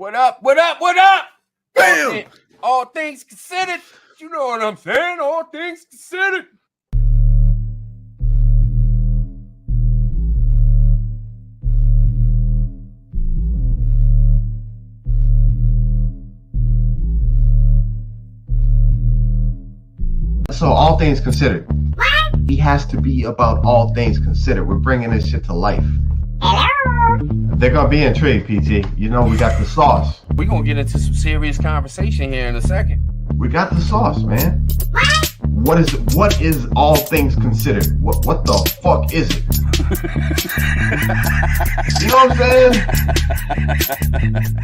What up? What up? What up? Bam! All things considered. You know what I'm saying? All things considered. So all things considered. He has to be about all things considered. We're bringing this shit to life. They're gonna be intrigued, PT. You know we got the sauce. We're gonna get into some serious conversation here in a second. We got the sauce, man. What is all things considered? What the fuck is it? You know what I'm saying?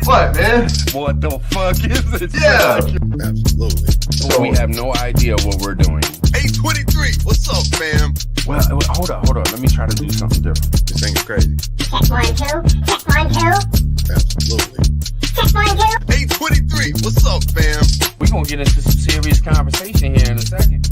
What, man? What the fuck is it? Yeah. Absolutely. So we have no idea what we're doing. 823, what's up, fam? Well, hold on. Let me try to do something different. This thing is crazy. Check 1, 2. Check 1, 2. Absolutely. Check 1, 2. 823, what's up, fam? We're gonna get into some serious conversation here in a second.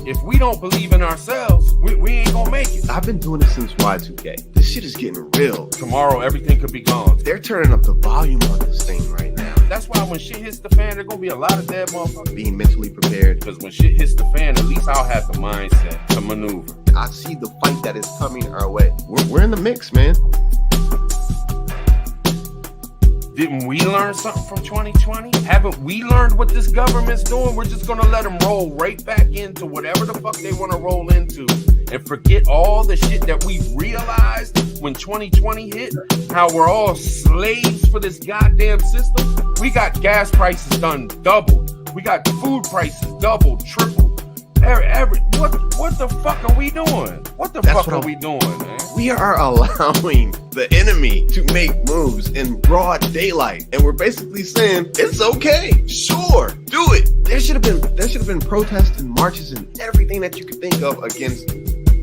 If we don't believe in ourselves, we ain't gonna make it. I've been doing this since Y2K. This shit is getting real. Tomorrow, everything could be gone. They're turning up the volume on this thing right now. That's why when shit hits the fan, there's gonna be a lot of dead motherfuckers. Being mentally prepared. Because when shit hits the fan, at least I'll have the mindset to maneuver. I see the fight that is coming our way. We're in the mix, man. Didn't we learn something from 2020? Haven't we learned what this government's doing? We're just gonna let them roll right back into whatever the fuck they wanna roll into and forget all the shit that we realized when 2020 hit, how we're all slaves for this goddamn system. We got gas prices done doubled. We got food prices doubled, tripled. What the fuck are we doing? What the fuck are we doing, man? We are allowing the enemy to make moves in broad daylight, and we're basically saying it's okay. Sure, do it. There should have been protests and marches and everything that you could think of against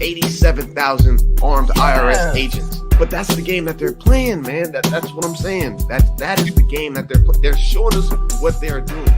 87,000 armed IRS agents. But that's the game that they're playing, man. That's what I'm saying. That is the game that they're showing us what they are doing.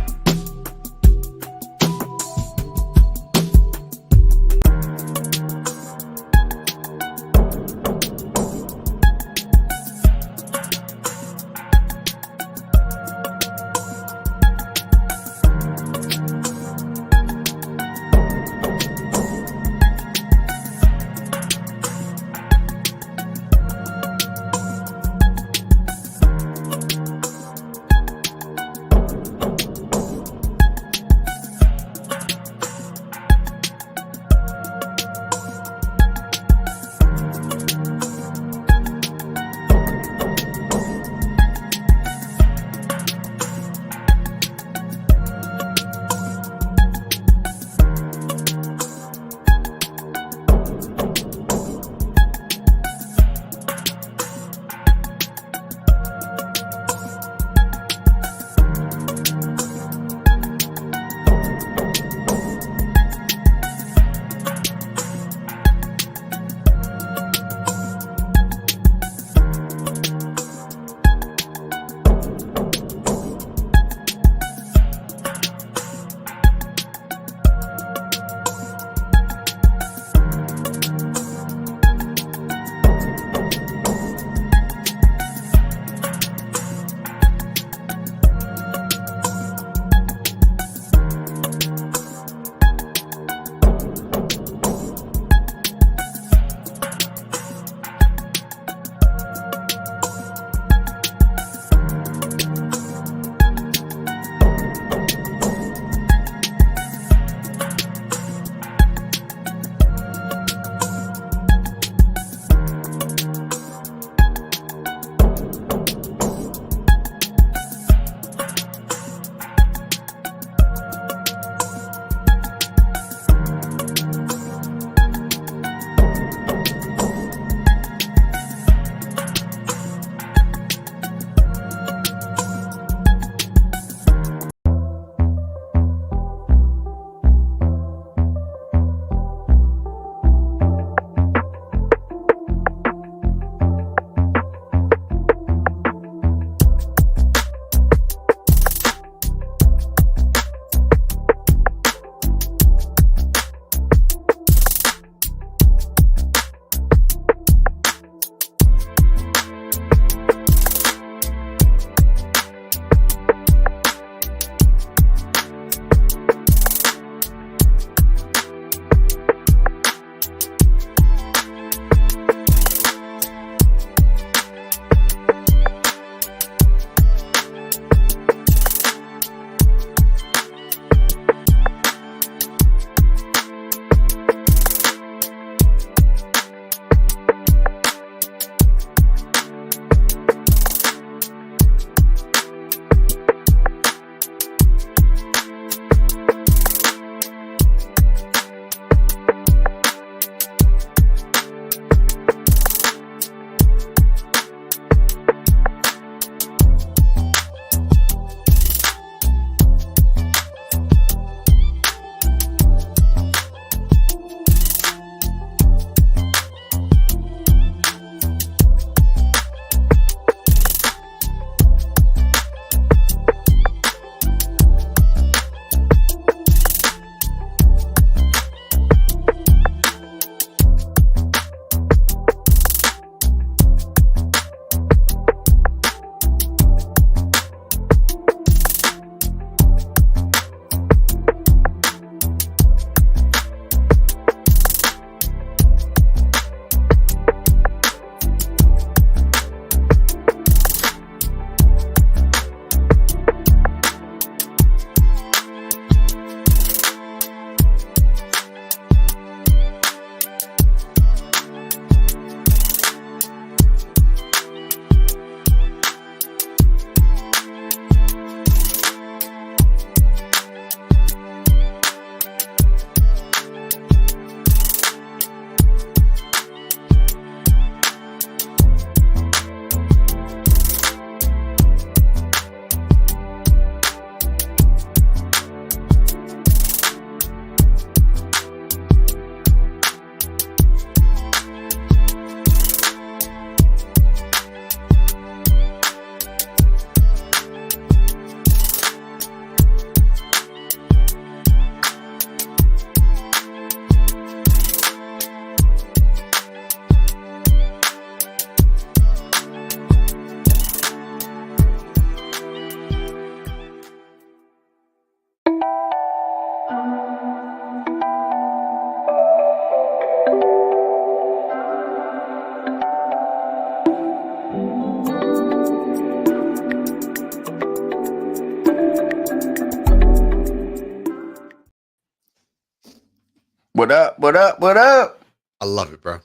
What up? What up? What up? I love it, bro.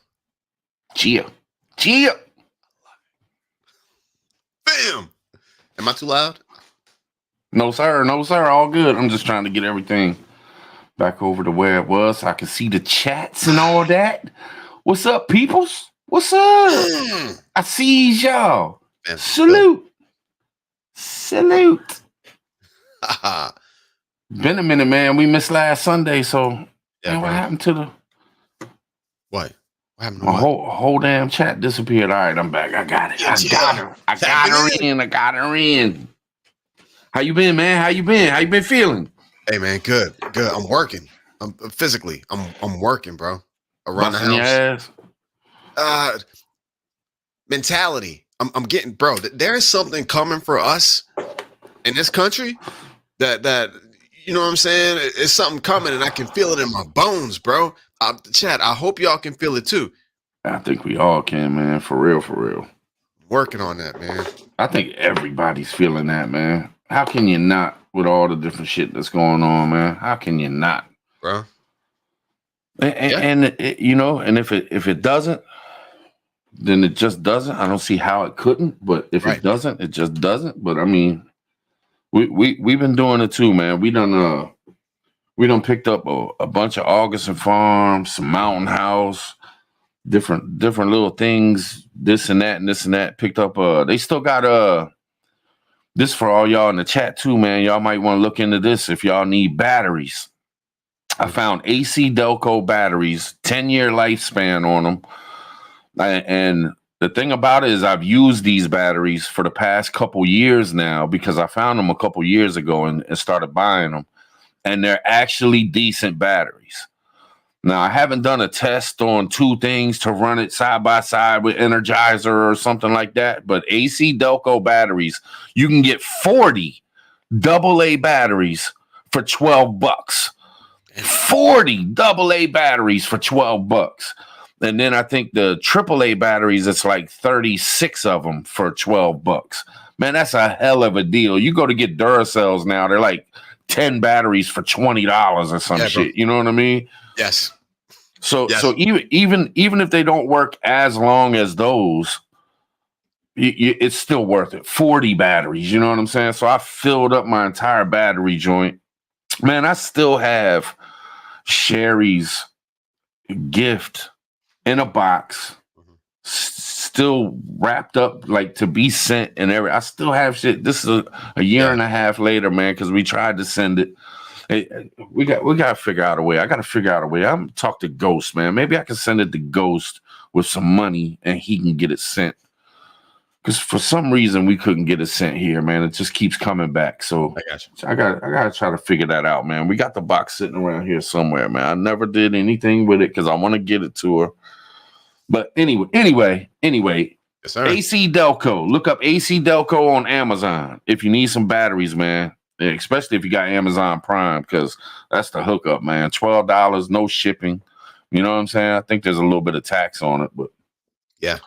Gia. Bam. Am I too loud? No, sir. No, sir. All good. I'm just trying to get everything back over to where it was so I can see the chats and all that. What's up, peoples? What's up? I see y'all. Man, Salute. Been a minute, man. We missed last Sunday, so Yeah, man, what bro. happened to the What? What happened to my what? whole damn chat disappeared? All right, I'm back. I got it. I got her. I got her in. How you been, man? How you been feeling? Hey, man, good. I'm working. I'm physically. I'm working, bro. Around Busting the your house. ass? Mentality. I'm getting, bro. There is something coming for us in this country that you know what I'm saying? It's something coming, and I can feel it in my bones, bro. Chat. I hope y'all can feel it too. I think we all can, man. For real. Working on that, man. I think everybody's feeling that, man. How can you not with all the different shit that's going on, man? How can you not, Bro? And you know, and if it doesn't, then it just doesn't. I don't see how it couldn't, but if Right. it doesn't, it just doesn't. But I mean, we've been doing it too, man. We done picked up a bunch of Augustin farms, some Mountain House, different little things, this and that. Picked up they still got this for all y'all in the chat too, man. Y'all might want to look into this if y'all need batteries. I found AC Delco batteries, 10-year lifespan on them. And the thing about it is I've used these batteries for the past couple years now because I found them a couple years ago and started buying them. And they're actually decent batteries. Now, I haven't done a test on two things to run it side by side with Energizer or something like that, but AC Delco batteries, you can get 40 AA batteries for $12. 40 AA batteries for $12. And then I think the AAA batteries, it's like 36 of them for $12. Man, that's a hell of a deal. You go to get Duracells now, they're like 10 batteries for $20 or some shit. You know what I mean? Yes. So even if they don't work as long as those, it's still worth it. 40 batteries, you know what I'm saying? So I filled up my entire battery joint. Man, I still have Sherry's gift in a box, still wrapped up like to be sent and everything. I still have shit. This is a year and a half later, man, because we tried to send it. Hey, we got to figure out a way. I got to figure out a way. I'm gonna talk to Ghost, man. Maybe I can send it to Ghost with some money and he can get it sent. Because for some reason we couldn't get it sent here, man. It just keeps coming back. So I got you. I gotta try to figure that out, man. We got the box sitting around here somewhere, man. I never did anything with it because I want to get it to her. But anyway, Yes, sir. AC Delco. Look up AC Delco on Amazon if you need some batteries, man. Especially if you got Amazon Prime, because that's the hookup, man. $12, no shipping. You know what I'm saying? I think there's a little bit of tax on it, but yeah.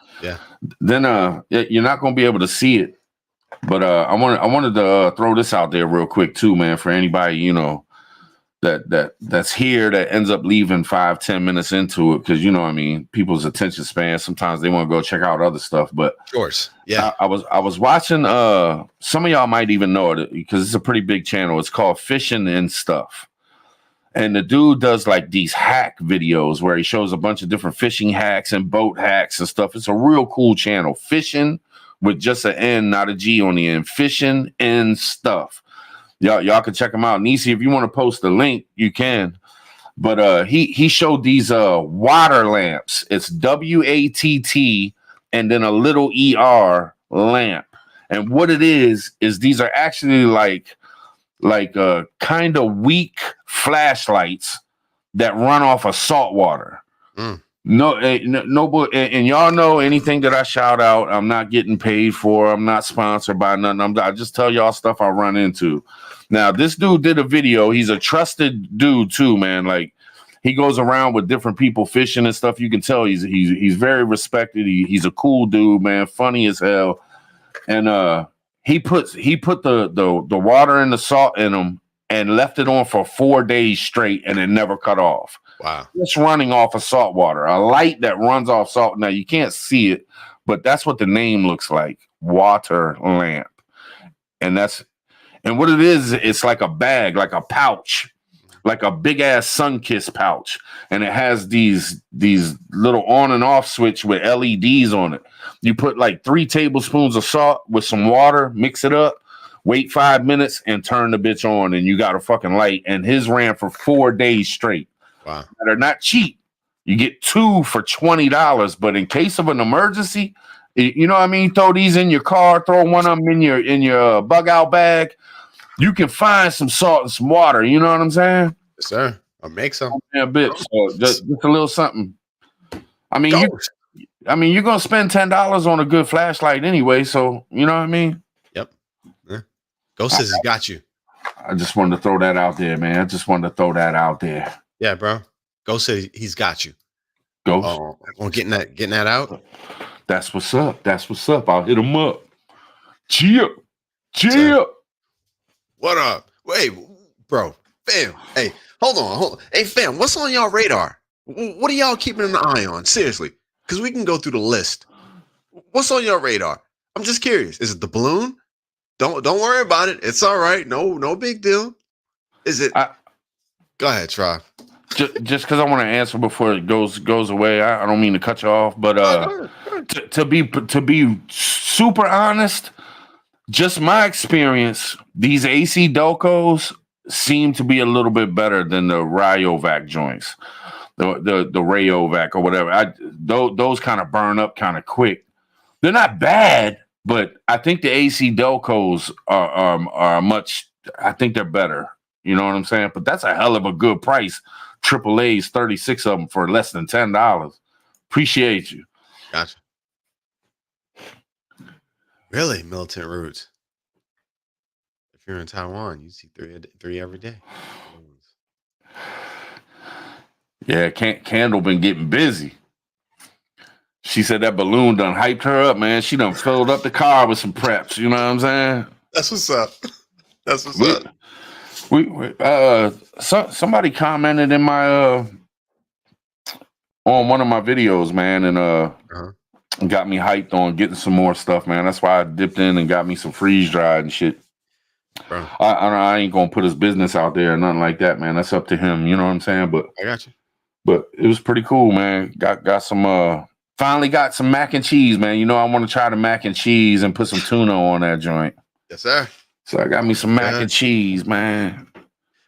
Then you're not gonna be able to see it. But I wanted to throw this out there real quick too, man, for anybody, you know, that's here that ends up leaving 5-10 minutes into it, because you know what I mean, people's attention span, sometimes they want to go check out other stuff. But Of course. Yeah. I was watching some of y'all might even know it because it's a pretty big channel. It's called Fishing and Stuff. And the dude does like these hack videos where he shows a bunch of different fishing hacks and boat hacks and stuff. It's a real cool channel. Fishing with just an N, not a G on the end. Fishing and Stuff. Y'all can check him out. Nisi, if you want to post the link, you can. But he showed these water lamps. It's WATT and then a little ER lamp. And what it is these are actually like kind of weak flashlights that run off of salt water. No, and y'all know anything that I shout out, I'm not getting paid for. I'm not sponsored by nothing. I just tell y'all stuff I run into. Now, this dude did a video. He's a trusted dude too, man. Like, he goes around with different people fishing and stuff. You can tell he's very respected. He's a cool dude, man. Funny as hell. And he put the water and the salt in them and left it on for 4 days straight, and it never cut off. Wow. Just running off of salt water, a light that runs off salt. Now you can't see it, but that's what the name looks like, water lamp. And what it is, it's like a bag, like a pouch, like a big ass Sunkiss pouch. And it has these little on and off switch with LEDs on it. You put like 3 tablespoons of salt with some water, mix it up, wait 5 minutes, and turn the bitch on, and you got a fucking light. And his ran for 4 days straight. Wow. They're not cheap. You get 2 for $20, but in case of an emergency, you know what I mean? Throw these in your car, throw one of them in your Bugout bag. You can find some salt and some water. You know what I'm saying? Yes, sir. I'll make some. Yeah, a bit. So just a little something. I mean, you're gonna spend $10 on a good flashlight anyway. So you know what I mean? Yep. Yeah. Ghost says he got you. I just wanted to throw that out there, man. I just wanted to throw that out there. Yeah, bro. Ghost says he's got you. Ghost. On getting that out. That's what's up. That's what's up. I'll hit him up. Cheer. What up? Wait, bro. Fam. Hey, hold on. Hey, fam, what's on y'all radar? What are y'all keeping an eye on? Seriously. Because we can go through the list. What's on your radar? I'm just curious. Is it the balloon? Don't worry about it. It's all right. No big deal. Is it? Go ahead, Trav. Just because I want to answer before it goes away. I don't mean to cut you off, but to be super honest, just my experience, these AC Docos seem to be a little bit better than the Rayovac joints, the Rayovac or whatever. Those kind of burn up kind of quick. They're not bad, but I think the AC Docos are much. I think they're better. You know what I'm saying? But that's a hell of a good price. AAA's 36 of them for less than $10. Appreciate you. Gotcha. Really, militant roots. If you're in Taiwan, you see three every day. Yeah, Candle been getting busy. She said that balloon done hyped her up, man. She done filled up the car with some preps. You know what I'm saying? That's what's up. That's what's up. Somebody commented in my on one of my videos, man, and got me hyped on getting some more stuff, man. That's why I dipped in and got me some freeze dried and shit. Bro. I ain't gonna put his business out there or nothing like that, man. That's up to him. You know what I'm saying? But I got you. But it was pretty cool, man. Got some finally got some mac and cheese, man. You know I want to try the mac and cheese and put some tuna on that joint. Yes, sir. So I got me some mac and cheese, man.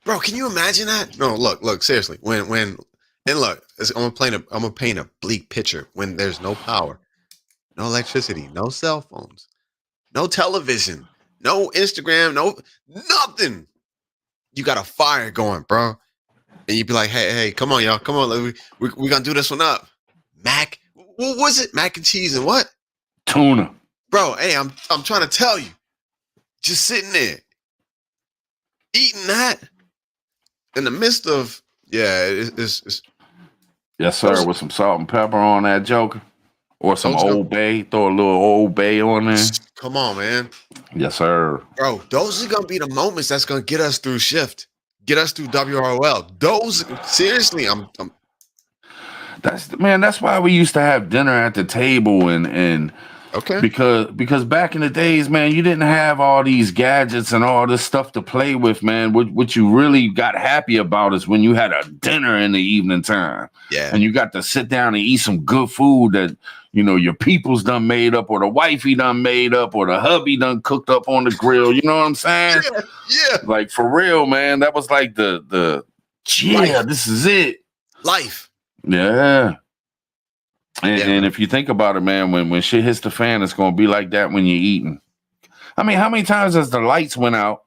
Bro, can you imagine that? No, look, seriously. When and look, I'm gonna paint a bleak picture when there's no power, no electricity, no cell phones, no television, no Instagram, no nothing. You got a fire going, bro. And you'd be like, hey, come on, y'all. Come on, we're gonna do this one up. Mac, what was it? Mac and cheese and what? Tuna. Bro, hey, I'm trying to tell you. Just sitting there, eating that in the midst of, it's yes, sir, with some salt and pepper on that joker. Or some Old Bay. Throw a little Old Bay on there. Come on, man. Yes, sir. Bro, those are going to be the moments that's going to get us through shift. Get us through WROL. Those, seriously, That's why we used to have dinner at the table and okay. Because back in the days, man, you didn't have all these gadgets and all this stuff to play with, man. What you really got happy about is when you had a dinner in the evening time. Yeah. And you got to sit down and eat some good food that, you know, your people's done made up, or the wifey done made up, or the hubby done cooked up on the grill. You know what I'm saying? Yeah. Like, for real, man. That was like the this is it. Life. Yeah. And if you think about it, man, when shit hits the fan, it's going to be like that when you're eating. I mean, how many times has the lights went out?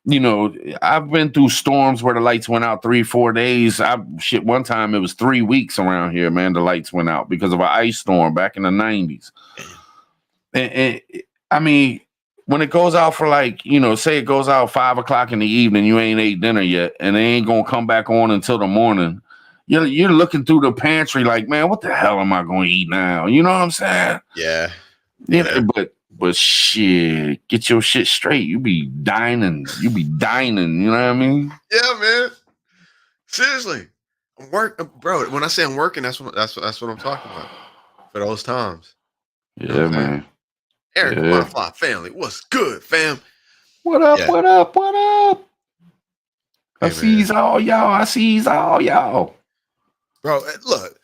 You know, I've been through storms where the lights went out 3-4 days. One time it was 3 weeks around here, man, the lights went out because of an ice storm back in the 90s. And I mean, when it goes out for like, you know, say it goes out 5 o'clock in the evening, you ain't ate dinner yet, and they ain't going to come back on until the morning. You're looking through the pantry like, man, what the hell am I going to eat now? You know what I'm saying? Yeah. But shit, get your shit straight. You be dining. You know what I mean? Yeah, man. Seriously. bro. When I say I'm working, that's what I'm talking about. For those times. You know Yeah, what I'm saying? man. Eric, Yeah. my fly family, what's good, fam? What up? Yeah. What up? What up? I Hey, sees man. all y'all. I sees all y'all. Bro, look,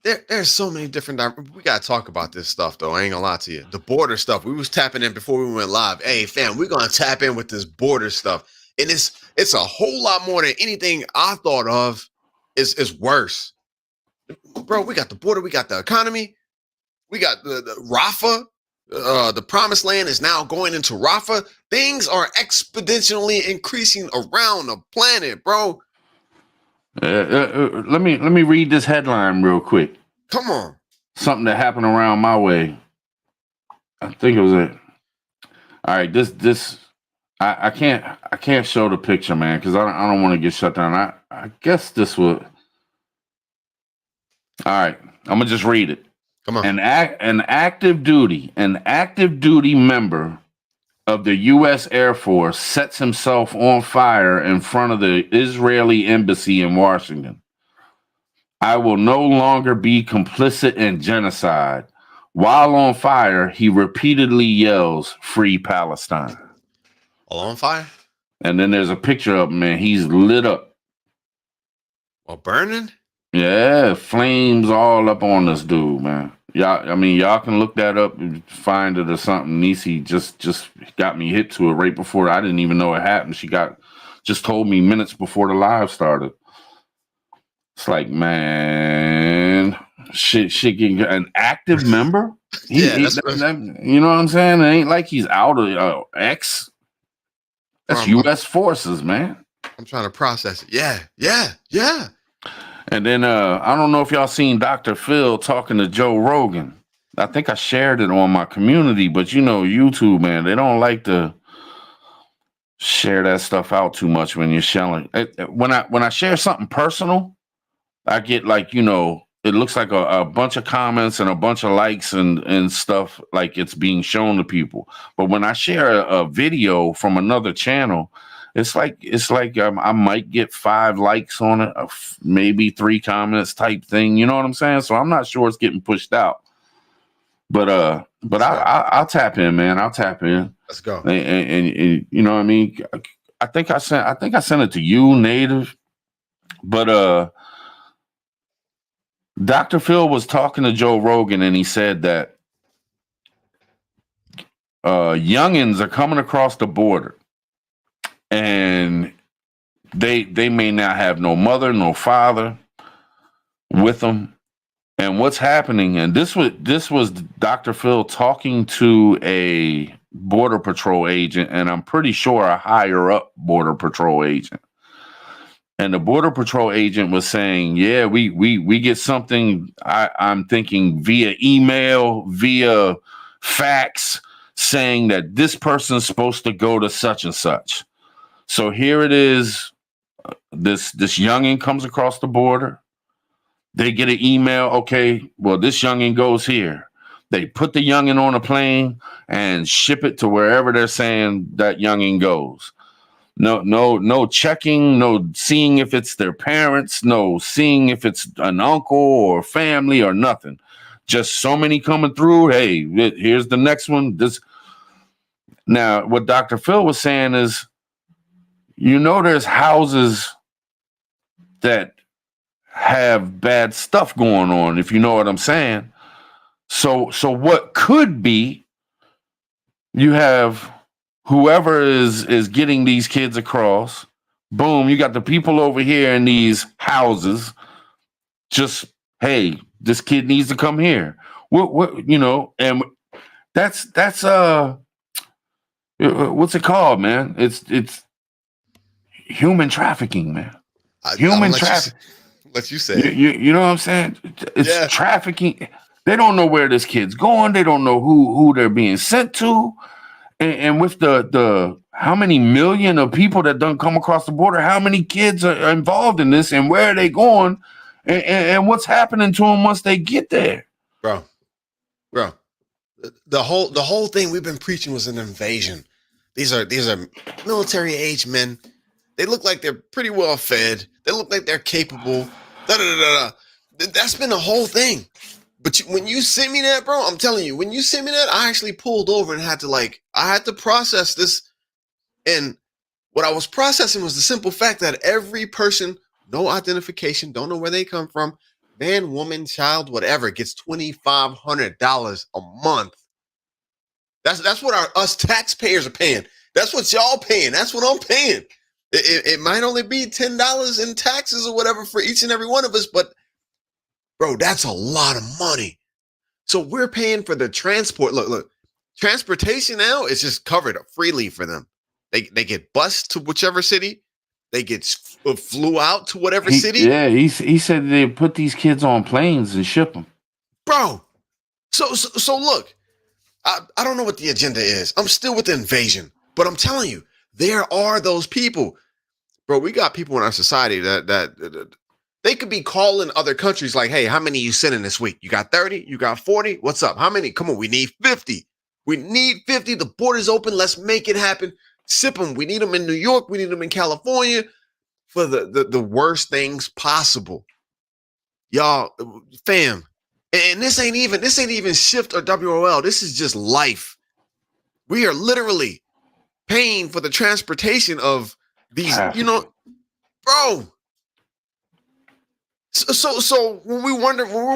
there's so many different. We gotta talk about this stuff, though. I ain't gonna lie to you. The border stuff. We was tapping in before we went live. Hey, fam, we're gonna tap in with this border stuff, and it's a whole lot more than anything I thought of. Is worse, bro. We got the border. We got the economy. We got the Rafah. The promised land is now going into Rafah. Things are exponentially increasing around the planet, bro. Let me read this headline real quick. Come on. Something that happened around my way. I think it was it. All right, this I can't show the picture, man, because I don't want to get shut down. I guess this would. All right, I'm gonna just read it. Come on. An active duty member of the U.S. Air Force sets himself on fire in front of the Israeli embassy in Washington. I will no longer be complicit in genocide. While on fire, he repeatedly yells, "Free Palestine." All on fire? And then there's a picture of him, man. He's lit up. Well, burning? Yeah, flames all up on this dude, man. Y'all can look that up and find it or something. Nisi just got me hit to it right before. I didn't even know it happened. She just told me minutes before the live started. It's like, man, shit getting an active member. You know what I'm saying? It ain't like he's out of X. That's U.S. forces, man. I'm trying to process it. Yeah. And then I don't know if y'all seen Dr. Phil talking to Joe Rogan. I think I shared it on my community, but you know, YouTube, man, they don't like to share that stuff out too much when you're sharing. When I share something personal, I get like, you know, it looks like a bunch of comments and a bunch of likes and stuff, like it's being shown to people. But when I share a video from another channel, it's like I might get 5 likes on it, maybe 3 comments type thing. You know what I'm saying? So I'm not sure it's getting pushed out. But I'll tap in, man. I'll tap in. Let's go. And you know what I mean? I think I sent it to you, Native. But Dr. Phil was talking to Joe Rogan, and he said that youngins are coming across the border, and they may not have no mother, no father with them. And what's happening? And this was Dr. Phil talking to a Border Patrol agent, and I'm pretty sure a higher up Border Patrol agent. And the Border Patrol agent was saying, yeah, we get something, I'm thinking via email, via fax, saying that this person's supposed to go to such and such. So here it is. This youngin comes across the border. They get an email. Okay, well, this youngin goes here. They put the youngin on a plane and ship it to wherever they're saying that youngin goes. No checking, no seeing if it's their parents, no seeing if it's an uncle or family or nothing. Just so many coming through. Hey, here's the next one. Now, what Dr. Phil was saying is, you know, there's houses that have bad stuff going on, if you know what I'm saying. So what could be, you have whoever is getting these kids across, boom, you got the people over here in these houses, just, hey, this kid needs to come here. What you know, and that's what's it called, man? It's human trafficking, man. Human trafficking. Let you say it. You know what I'm saying? It's trafficking. They don't know where this kid's going. They don't know who they're being sent to. And with the how many million of people that done come across the border, how many kids are involved in this, and where are they going, and what's happening to them once they get there, bro. The whole thing we've been preaching was an invasion. These are military age men. They look like they're pretty well fed. They look like they're capable. Da, da, da, da, da. That's been the whole thing. But when you sent me that, bro, I'm telling you, when you sent me that, I actually pulled over and had to process this. And what I was processing was the simple fact that every person, no identification, don't know where they come from, man, woman, child, whatever, gets $2,500 a month. That's what us taxpayers are paying. That's what y'all paying. That's what I'm paying. It might only be $10 in taxes or whatever for each and every one of us, but bro, that's a lot of money. So we're paying for the transport. Look, transportation now is just covered freely for them. They get bused to whichever city. They get flew out to whatever city. Yeah, he said they put these kids on planes and ship them. Bro, so look, I don't know what the agenda is. I'm still with the invasion, but I'm telling you, there are those people. Bro, we got people in our society that they could be calling other countries like, hey, how many you sending this week? You got 30? You got 40? What's up? How many? Come on, we need 50. We need 50. The border's open. Let's make it happen. Sip them. We need them in New York. We need them in California for the worst things possible. Y'all, fam. And this ain't even shift or WOL. This is just life. We are literally paying for the transportation of these, bro. So when we're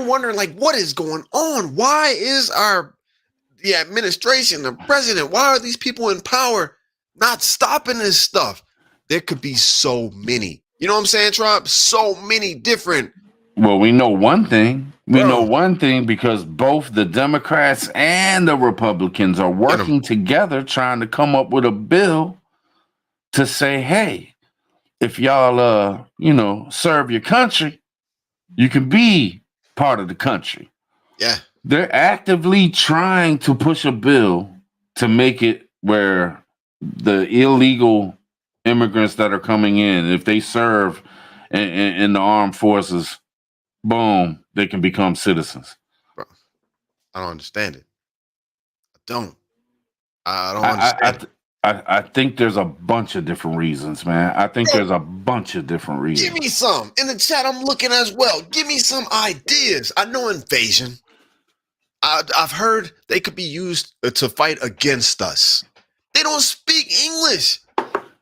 wondering like, what is going on? Why is the administration, the president, why are these people in power not stopping this stuff? There could be so many. You know what I'm saying, Trop? So many different. Well, we know one thing. We know one thing because both the Democrats and the Republicans are working together trying to come up with a bill to say, hey, if y'all, serve your country, you can be part of the country. Yeah. They're actively trying to push a bill to make it where the illegal immigrants that are coming in, if they serve in the armed forces, boom, they can become citizens. Bro, I don't understand it. I don't understand. I think there's a bunch of different reasons, man. I think there's a bunch of different reasons. Give me some. In the chat, I'm looking as well. Give me some ideas. I know invasion. I've heard they could be used to fight against us. They don't speak English.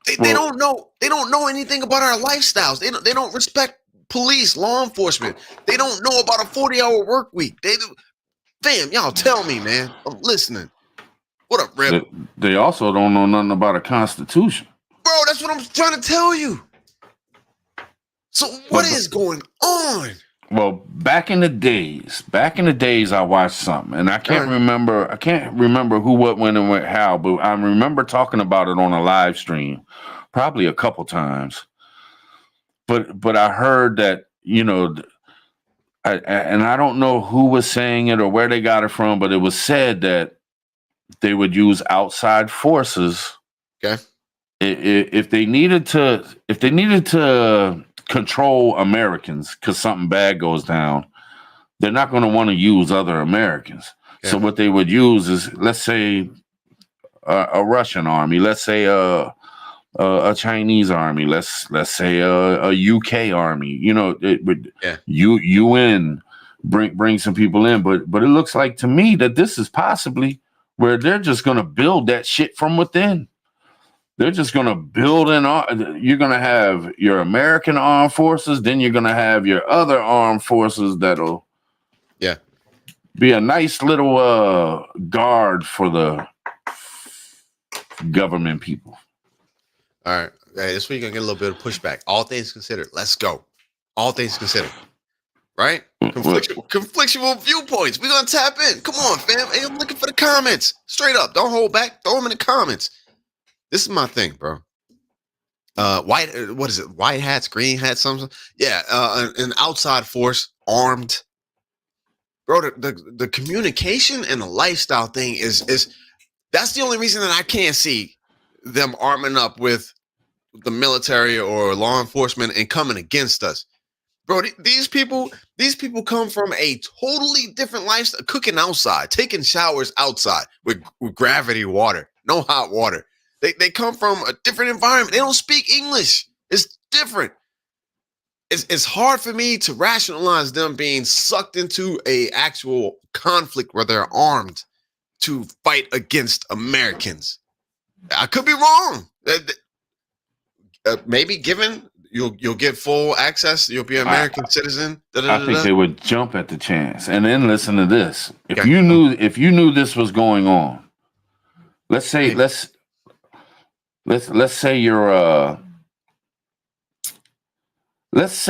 They don't know anything about our lifestyles. They don't respect police, law enforcement. They don't know about a 40-hour work week. Fam, y'all tell me, man. I'm listening. What up, Rip? They also don't know nothing about a constitution. Bro, that's what I'm trying to tell you. So what is going on? Well, back in the days, I watched something, and I can't remember who, what, when, and what, how, but I remember talking about it on a live stream, probably a couple times. But I heard that, and I don't know who was saying it or where they got it from, but it was said that they would use outside forces. Okay. If they needed to control Americans because something bad goes down, they're not going to want to use other Americans. Okay. So what they would use is, let's say, a Russian army, let's say a Chinese army, let's say a UK army. UN bring some people in, but it looks like to me that this is possibly where they're just going to build that shit from within. They're just going to build you're going to have your American armed forces, then you're going to have your other armed forces that'll be a nice little guard for the government people. All right. Hey, this week I'm going to get a little bit of pushback. All things considered. Let's go. All things considered. Right? Conflictual viewpoints. We're going to tap in. Come on, fam. Hey, I'm looking for the comments. Straight up. Don't hold back. Throw them in the comments. This is my thing, bro. What is it? White hats, green hats, something. Yeah, an outside force, armed. Bro, the communication and the lifestyle thing is that's the only reason that I can't see them arming up with the military or law enforcement and coming against us. Bro, these people come from a totally different lifestyle, cooking outside, taking showers outside with gravity water, no hot water. They come from a different environment. They don't speak English. It's different. it's hard for me to rationalize them being sucked into a actual conflict where they're armed to fight against Americans. I could be wrong. Maybe given you'll get full access, you'll be an American citizen. I think they would jump at the chance. And then listen to this. If Okay. you knew this was going on, let's say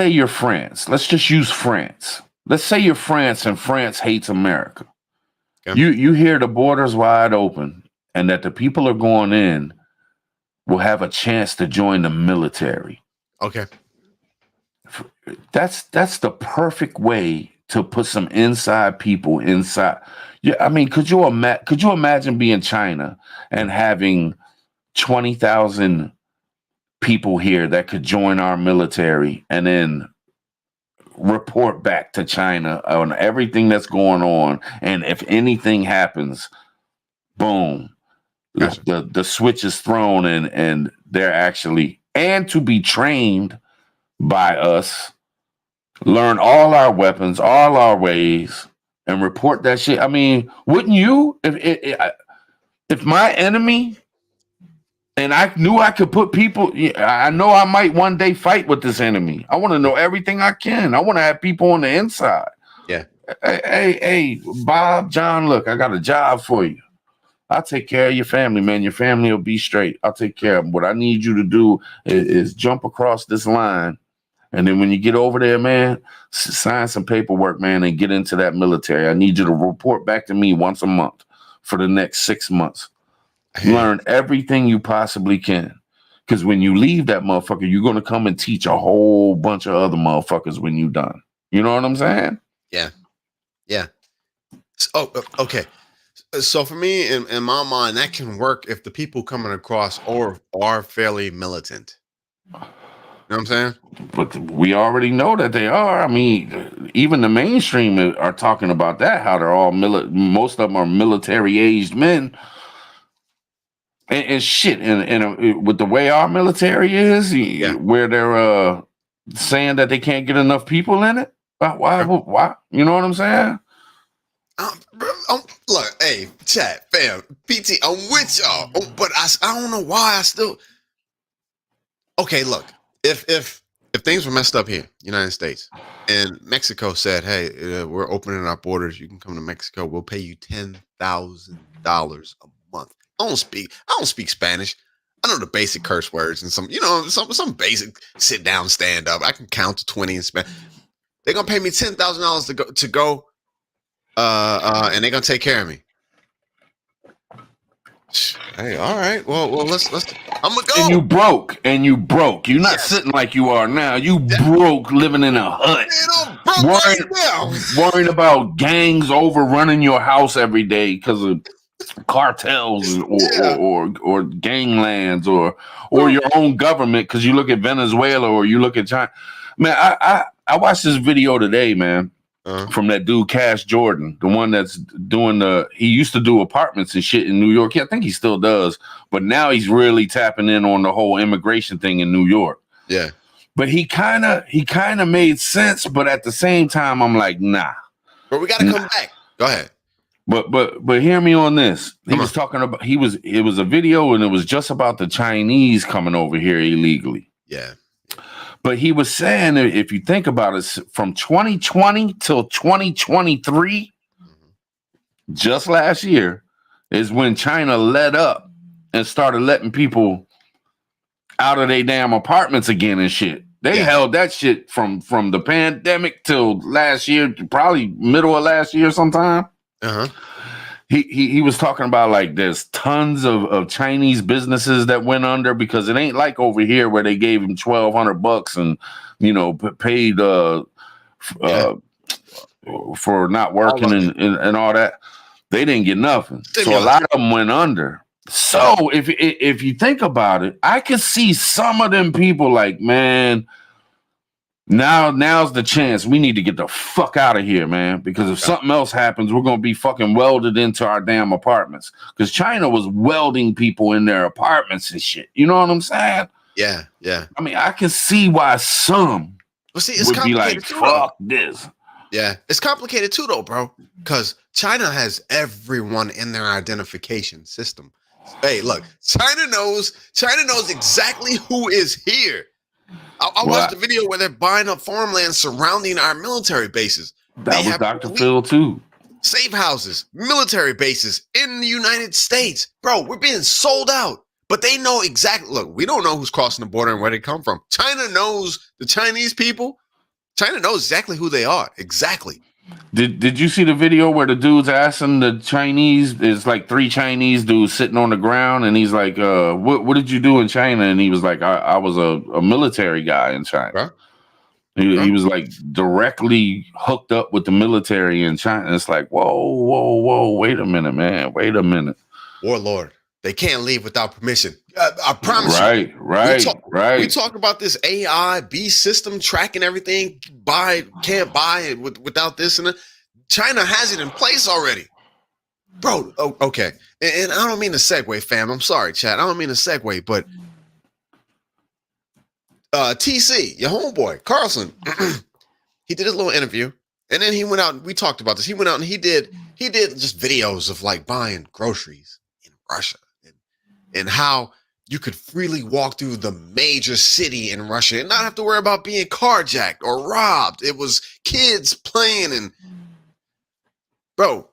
you're France. Let's just use France. Let's say you're France and France hates America. Okay. You hear the borders wide open and that the people are going in will have a chance to join the military. Okay. That's the perfect way to put some inside people inside. Yeah, I mean, could you imagine being China and having 20,000 people here that could join our military and then report back to China on everything that's going on, and if anything happens, boom, Gotcha. the switch is thrown, and they're actually, and to be trained by us, learn all our weapons, all our ways, and report that shit. I mean, wouldn't you, if my enemy, and I knew I could put people, I know I might one day fight with this enemy. I want to know everything I can. I want to have people on the inside. Yeah. Hey, Bob, John, look, I got a job for you. I'll take care of your family, man. Your family will be straight. I'll take care of them. What I need you to do is jump across this line. And then when you get over there, man, sign some paperwork, man, and get into that military. I need you to report back to me once a month for the next 6 months. Learn everything you possibly can. Because when you leave that motherfucker, you're going to come and teach a whole bunch of other motherfuckers when you're done. You know what I'm saying? Yeah. Yeah. Okay. So for me, in my mind, that can work if the people coming across are fairly militant. You know what I'm saying? But we already know that they are. I mean, even the mainstream are talking about that, how they're all most of them are military-aged men. And shit, and with the way our military is, where they're saying that they can't get enough people in it. Why? You know what I'm saying? Look, hey, chat, fam, PT, I'm with y'all, but I don't know why I still. Okay, look, if things were messed up here, United States, and Mexico said, "Hey, we're opening our borders. You can come to Mexico. We'll pay you $10,000 a month." I don't speak Spanish. I know the basic curse words and some basic sit down, stand up. I can count to 20 in Spanish. They're gonna pay me $10,000 to go, and they're gonna take care of me. Hey, all right. Well, let's. I'm gonna go. And you broke. You're not sitting like you are now. You broke, living in a hut, worrying about gangs overrunning your house every day because of cartels or ganglands or your own government. Because you look at Venezuela or you look at China. Man, I watched this video today, man. From that dude Cash Jordan, the one that's doing he used to do apartments and shit in New York. Yeah, I think he still does, but now he's really tapping in on the whole immigration thing in New York. Yeah. But he kind of made sense, but at the same time, I'm like, nah. But we got to come back. Go ahead. But hear me on this. He was talking about, it was a video and it was just about the Chinese coming over here illegally. Yeah. But he was saying, if you think about it, from 2020 till 2023, just last year, is when China let up and started letting people out of their damn apartments again and shit. They held that shit from the pandemic till last year, probably middle of last year sometime. Uh-huh. He was talking about like there's tons of Chinese businesses that went under because it ain't like over here where they gave him $1,200 and paid for not working and all that. They didn't get nothing. So a lot of them went under. So if you think about it, I can see some of them people like, man, now's the chance. We need to get the fuck out of here, man. Because if something else happens, we're going to be fucking welded into our damn apartments. Because China was welding people in their apartments and shit. You know what I'm saying? Yeah, yeah. I mean, I can see why some But see, it's would be like, complicated too, though. fuck this. Yeah, it's complicated too, though, bro. Because China has everyone in their identification system. Hey, look, China knows exactly who is here. I watched the video where they're buying up farmland surrounding our military bases. That was Dr. Phil too. Safe houses, military bases in the United States. Bro, we're being sold out. But they know exactly. Look, we don't know who's crossing the border and where they come from. China knows the Chinese people. China knows exactly who they are. Exactly. Did you see the video where the dude's asking the Chinese? It's like 3 Chinese dudes sitting on the ground, and he's like, what did you do in China? And he was like, I was a military guy in China. Huh? He was like directly hooked up with the military in China. And it's like, whoa, wait a minute, man. Wait a minute. Warlord. They can't leave without permission. I promise you. Right. We talk about this AI, B system tracking everything. Can't buy it without this and that. China has it in place already. Bro, okay. And I don't mean to segue, fam. I'm sorry, chat. I don't mean to segue, but TC, your homeboy, Carlson, he did a little interview. And then he went out, and we talked about this. He went out and he did just videos of like buying groceries in Russia. And how you could freely walk through the major city in Russia and not have to worry about being carjacked or robbed. It was kids playing. And bro,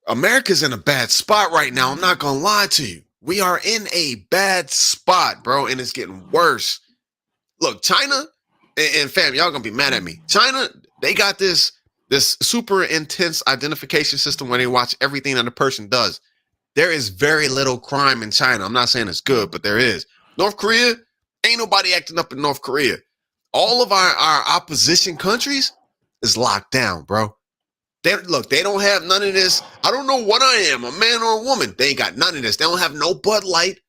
America's in a bad spot right now. I'm not gonna lie to you. We are in a bad spot, bro, and it's getting worse. Look, China and fam, y'all gonna be mad at me. China, they got this super intense identification system where they watch everything that a person does. There is very little crime in China. I'm not saying it's good, but there is. North Korea, ain't nobody acting up in North Korea. All of our opposition countries is locked down, bro. They don't have none of this. I don't know what I am, a man or a woman. They ain't got none of this. They don't have no Bud Light.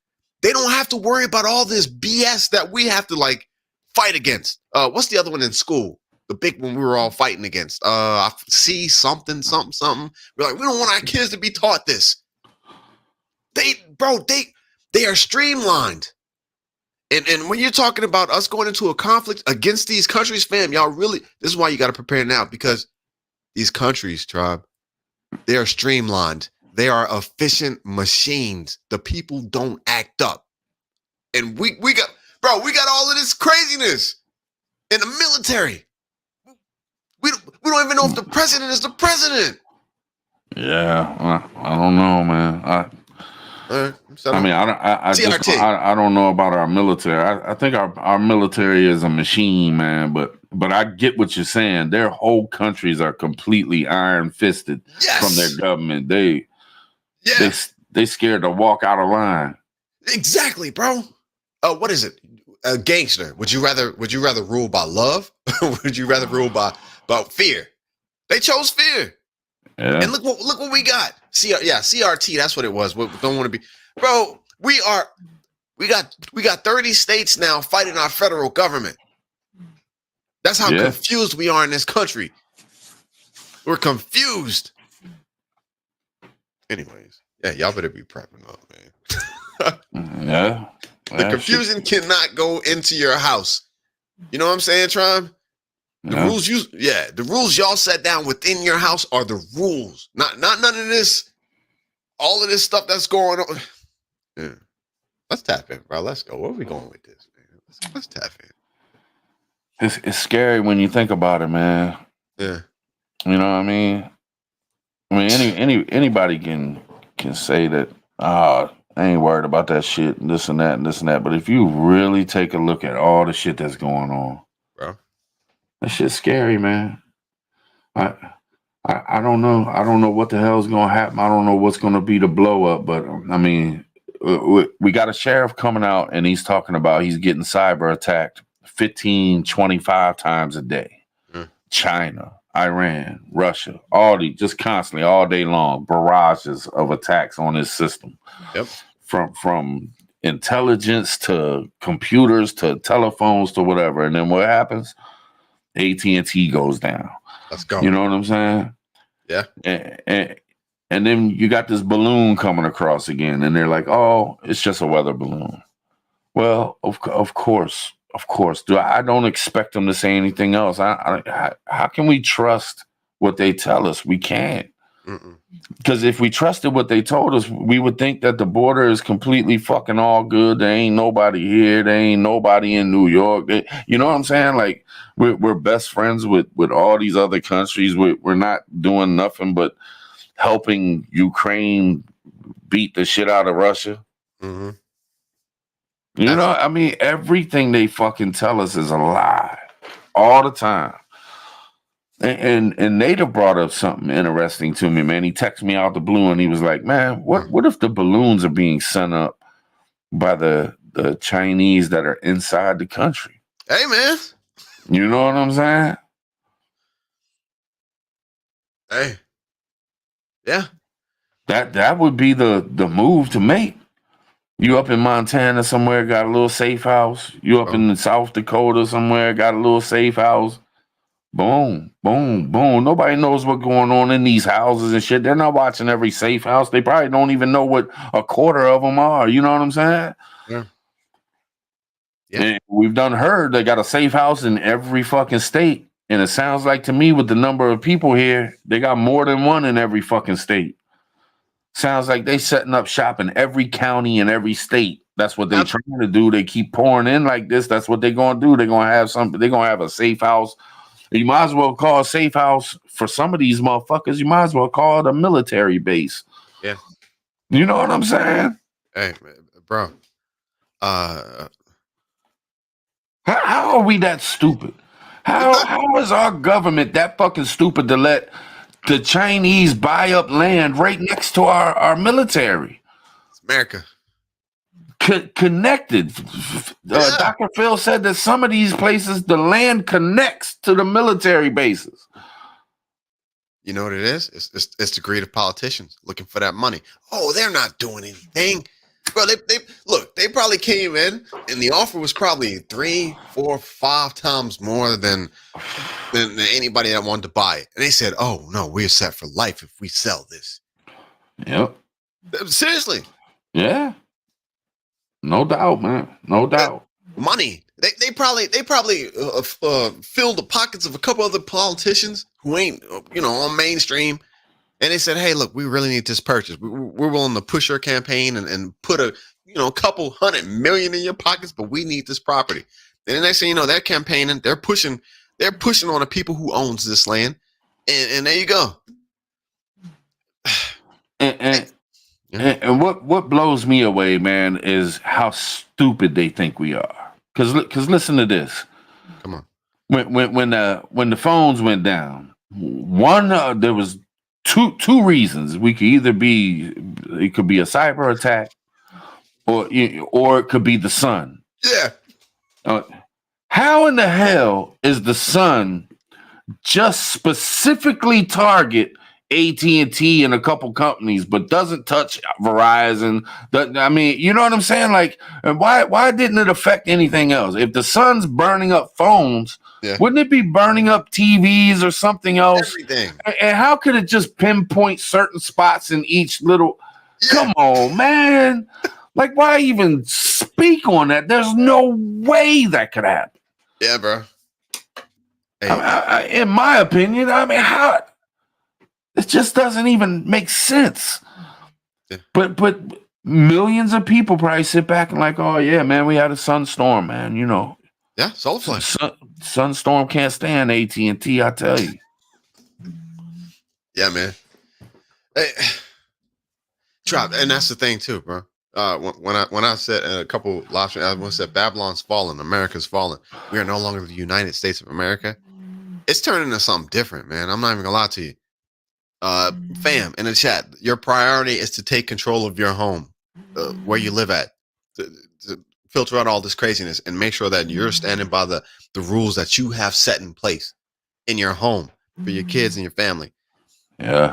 They don't have to worry about all this BS that we have to like fight against. What's the other one in school? The big one we were all fighting against. I see something. We're like, we don't want our kids to be taught this. They are streamlined. And when you're talking about us going into a conflict against these countries, fam, y'all really, this is why you got to prepare now, because these countries, tribe, they are streamlined. They are efficient machines. The people don't act up. And we got all of this craziness in the military. We don't even know if the president is the president. Yeah, I don't know, man. I don't know about our military. I think our military is a machine, man. But I get what you're saying. Their whole countries are completely iron fisted from their government. They scared to walk out of line. Exactly, bro. What is it? A gangster. Would you rather rule by love? Would you rather rule by fear? They chose fear. Yeah. And look what we got. CRT. That's what it was. We don't want to be, bro. We got 30 states now fighting our federal government. That's how confused we are in this country. We're confused. Anyways, y'all better be prepping up, man. The confusion cannot go into your house. You know what I'm saying, Tron? The rules y'all set down within your house are the rules. Not none of this, all of this stuff that's going on. Yeah. Let's tap in, bro. Let's go. Where are we going with this, man? Let's tap in. It's scary when you think about it, man. Yeah. You know what I mean? Anybody can say that, I ain't worried about that shit, and this and that, and this and that. But if you really take a look at all the shit that's going on, bro, that shit's scary, man. I don't know. I don't know what the hell's gonna happen. I don't know what's gonna be the blow up. But I mean, we got a sheriff coming out, and he's talking about he's getting cyber attacked 15, 25 times a day. China, Iran, Russia, just constantly all day long, barrages of attacks on his system. Yep. From intelligence to computers to telephones to whatever. And then what happens? AT&T goes down. Let's go. You know what I'm saying? Yeah. And then you got this balloon coming across again, and they're like, "Oh, it's just a weather balloon." Well, of course, of course, I don't expect them to say anything else. How can we trust what they tell us? We can't. Because if we trusted what they told us, we would think that the border is completely fucking all good. There ain't nobody here. There ain't nobody in New York. You know what I'm saying? Like, we're best friends with all these other countries. We're not doing nothing but helping Ukraine beat the shit out of Russia. Mm-hmm. You know, I mean, everything they fucking tell us is a lie all the time. And Nader brought up something interesting to me, man. He texted me out the blue and he was like, man, what if the balloons are being sent up by the Chinese that are inside the country? Hey, man. You know what I'm saying? Hey. Yeah. That would be the move to make. You up in Montana somewhere, got a little safe house. You up in South Dakota somewhere, got a little safe house. Boom, boom, boom. Nobody knows what's going on in these houses and shit. They're not watching every safe house. They probably don't even know what a quarter of them are. You know what I'm saying? Yeah. And we've heard they got a safe house in every fucking state. And it sounds like to me with the number of people here, they got more than one in every fucking state. Sounds like they setting up shop in every county in every state. That's what they trying to do. They keep pouring in like this. That's what they're going to do. They're going to have something. They're going to have a safe house. You might as well call a safe house for some of these motherfuckers. You might as well call it a military base. Yeah. You know what I'm saying? Hey, bro. How are we that stupid? How is our government that fucking stupid to let the Chinese buy up land right next to our military? It's America. Connected. Dr. Phil said that some of these places, the land connects to the military bases. You know what it is? It's the greed of politicians looking for that money. Oh, they're not doing anything. Bro, they probably came in and the offer was probably 3, 4, 5 times more than anybody that wanted to buy it. And they said, oh no, we're set for life if we sell this. Yep. Seriously. Yeah. No doubt, man. No doubt. Money. They probably filled the pockets of a couple other politicians who ain't on mainstream, and they said, "Hey, look, we really need this purchase. We're willing to push your campaign and put a couple $100 million in your pockets, but we need this property." And the next thing you know, they're campaigning. They're pushing on the people who owns this land, and there you go. And what blows me away, man, is how stupid they think we are. Because listen to this. Come on. When the phones went down, there was two reasons. It could be a cyber attack, or it could be the sun. Yeah. How in the hell is the sun just specifically target AT&T and a couple companies, but doesn't touch Verizon? I mean, you know what I'm saying? Like, and why didn't it affect anything else? If the sun's burning up phones, wouldn't it be burning up TVs or something else? Everything. And how could it just pinpoint certain spots in each little? Come on, man! Like, why even speak on that? There's no way that could happen. Yeah, bro. Hey. In my opinion, I mean, how? It just doesn't even make sense. Yeah. But millions of people probably sit back and like, oh yeah, man, we had a sunstorm, man. Yeah, solar flare. Sunstorm can't stand AT&T, I tell you. Yeah, man. Hey, drop, and that's the thing too, bro. When I said a couple live streams, I said Babylon's fallen, America's fallen. We are no longer the United States of America. It's turning into something different, man. I'm not even gonna lie to you. Fam, in the chat, your priority is to take control of your home, where you live at, to filter out all this craziness and make sure that you're standing by the rules that you have set in place in your home for your kids and your family. Yeah.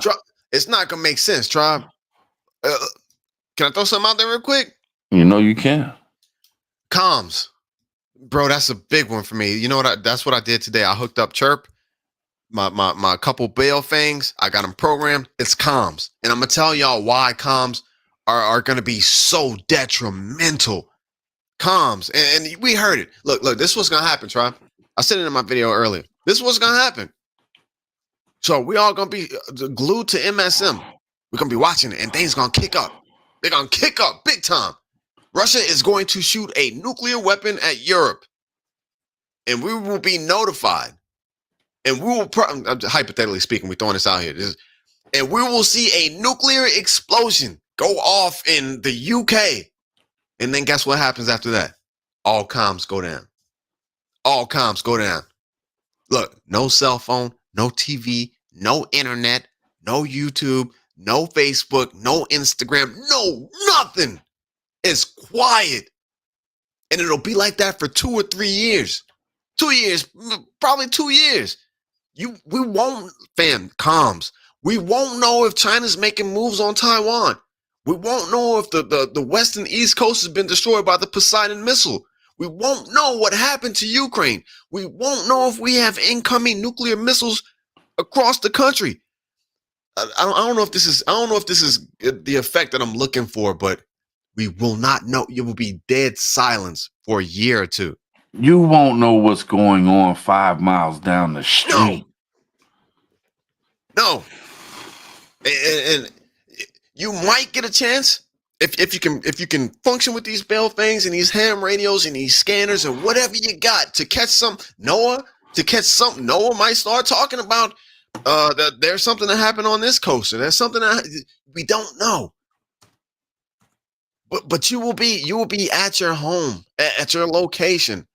It's not going to make sense, Tribe. Can I throw something out there real quick? You know you can. Comms. Bro, that's a big one for me. You know what? That's what I did today. I hooked up Chirp. My couple bail things, I got them programmed. It's comms. And I'm going to tell y'all why comms are going to be so detrimental comms, and we heard it. Look, this was gonna happen, Tribe. I said it in my video earlier. This was gonna happen. So we all gonna be glued to MSM. We're gonna be watching it, and things gonna kick up. They're gonna kick up big time. Russia is going to shoot a nuclear weapon at Europe, and we will be notified. And we will, hypothetically speaking, we're throwing this out here. And we will see a nuclear explosion go off in the UK. And then guess what happens after that? All comms go down. All comms go down. Look, no cell phone, no TV, no internet, no YouTube, no Facebook, no Instagram, no nothing. It's quiet. And it'll be like that for 2 or 3 years. 2 years, probably 2 years. We won't, fam, comms. We won't know if China's making moves on Taiwan. We won't know if the west and east coast has been destroyed by the Poseidon missile. We won't know what happened to Ukraine. We won't know if we have incoming nuclear missiles across the country. I don't know if this is the effect that I'm looking for, but we will not know. It will be dead silence for a year or two. You won't know what's going on 5 miles down the street. No. And you might get a chance if you can function with these bell things and these ham radios and these scanners and whatever you got to catch some Noah might start talking about that there's something that happened on this coast, or there's something that we don't know. But you will be at your home, at your location,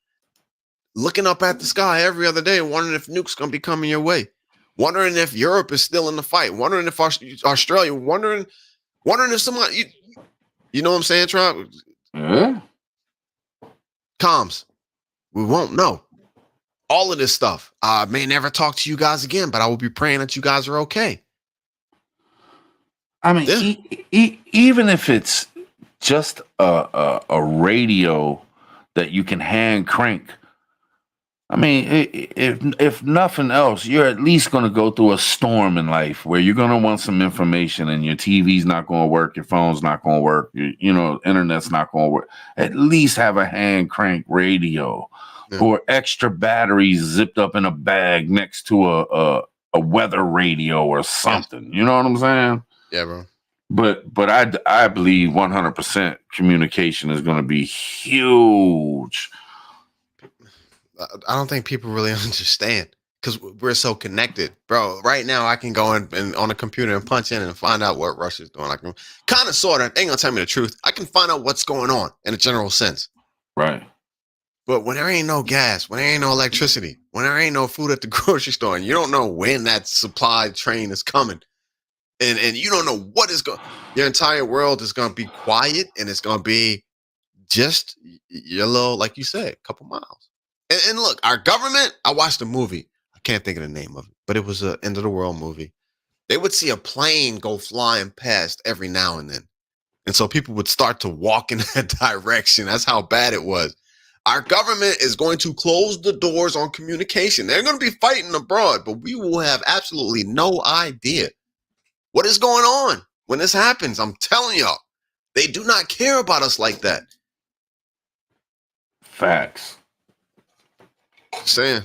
looking up at the sky every other day, wondering if nukes gonna be coming your way, wondering if Europe is still in the fight, wondering if Australia, wondering if somebody, you know what I'm saying, Trump? Yeah. Comms, we won't know all of this stuff. I may never talk to you guys again, but I will be praying that you guys are okay. I mean, even if it's just a radio that you can hand crank. I mean, if nothing else, you're at least going to go through a storm in life where you're going to want some information, and your TV's not going to work, your phone's not going to work, internet's not going to work. At least have a hand crank radio or extra batteries zipped up in a bag next to a weather radio or something. You know what I'm saying? Yeah, bro. But I believe 100% communication is going to be huge. I don't think people really understand because we're so connected, bro. Right now, I can go and on a computer and punch in and find out what Russia's doing. I can kind of, sort of, ain't gonna tell me the truth. I can find out what's going on in a general sense. Right. But when there ain't no gas, when there ain't no electricity, when there ain't no food at the grocery store, and you don't know when that supply train is coming, and you don't know what is going, your entire world is gonna be quiet, and it's gonna be just your little, like you said, couple miles. And look, our government, I watched a movie. I can't think of the name of it, but it was an end of the world movie. They would see a plane go flying past every now and then. And so people would start to walk in that direction. That's how bad it was. Our government is going to close the doors on communication. They're going to be fighting abroad, but we will have absolutely no idea what is going on when this happens. I'm telling y'all, they do not care about us like that. Facts. Saying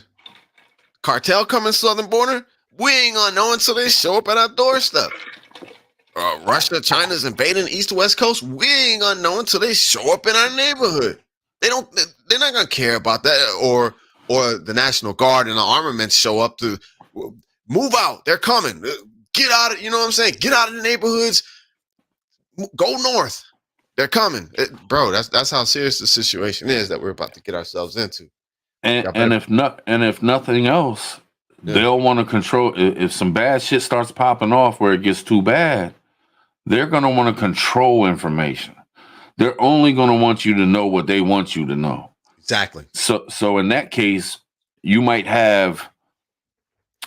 cartel coming southern border, we ain't gonna know until they show up at our doorstep. Russia, China's invading east to west coast, we ain't gonna know until they show up in our neighborhood. They're not gonna care about that, or the National Guard and the armaments show up to move out. They're coming. Get out of, you know what I'm saying? Get out of the neighborhoods. Go north. They're coming, bro. That's how serious the situation is that we're about to get ourselves into. And if nothing else, they'll want to control. If some bad shit starts popping off where it gets too bad, they're going to want to control information. They're only going to want you to know what they want you to know. Exactly. So in that case, you might have,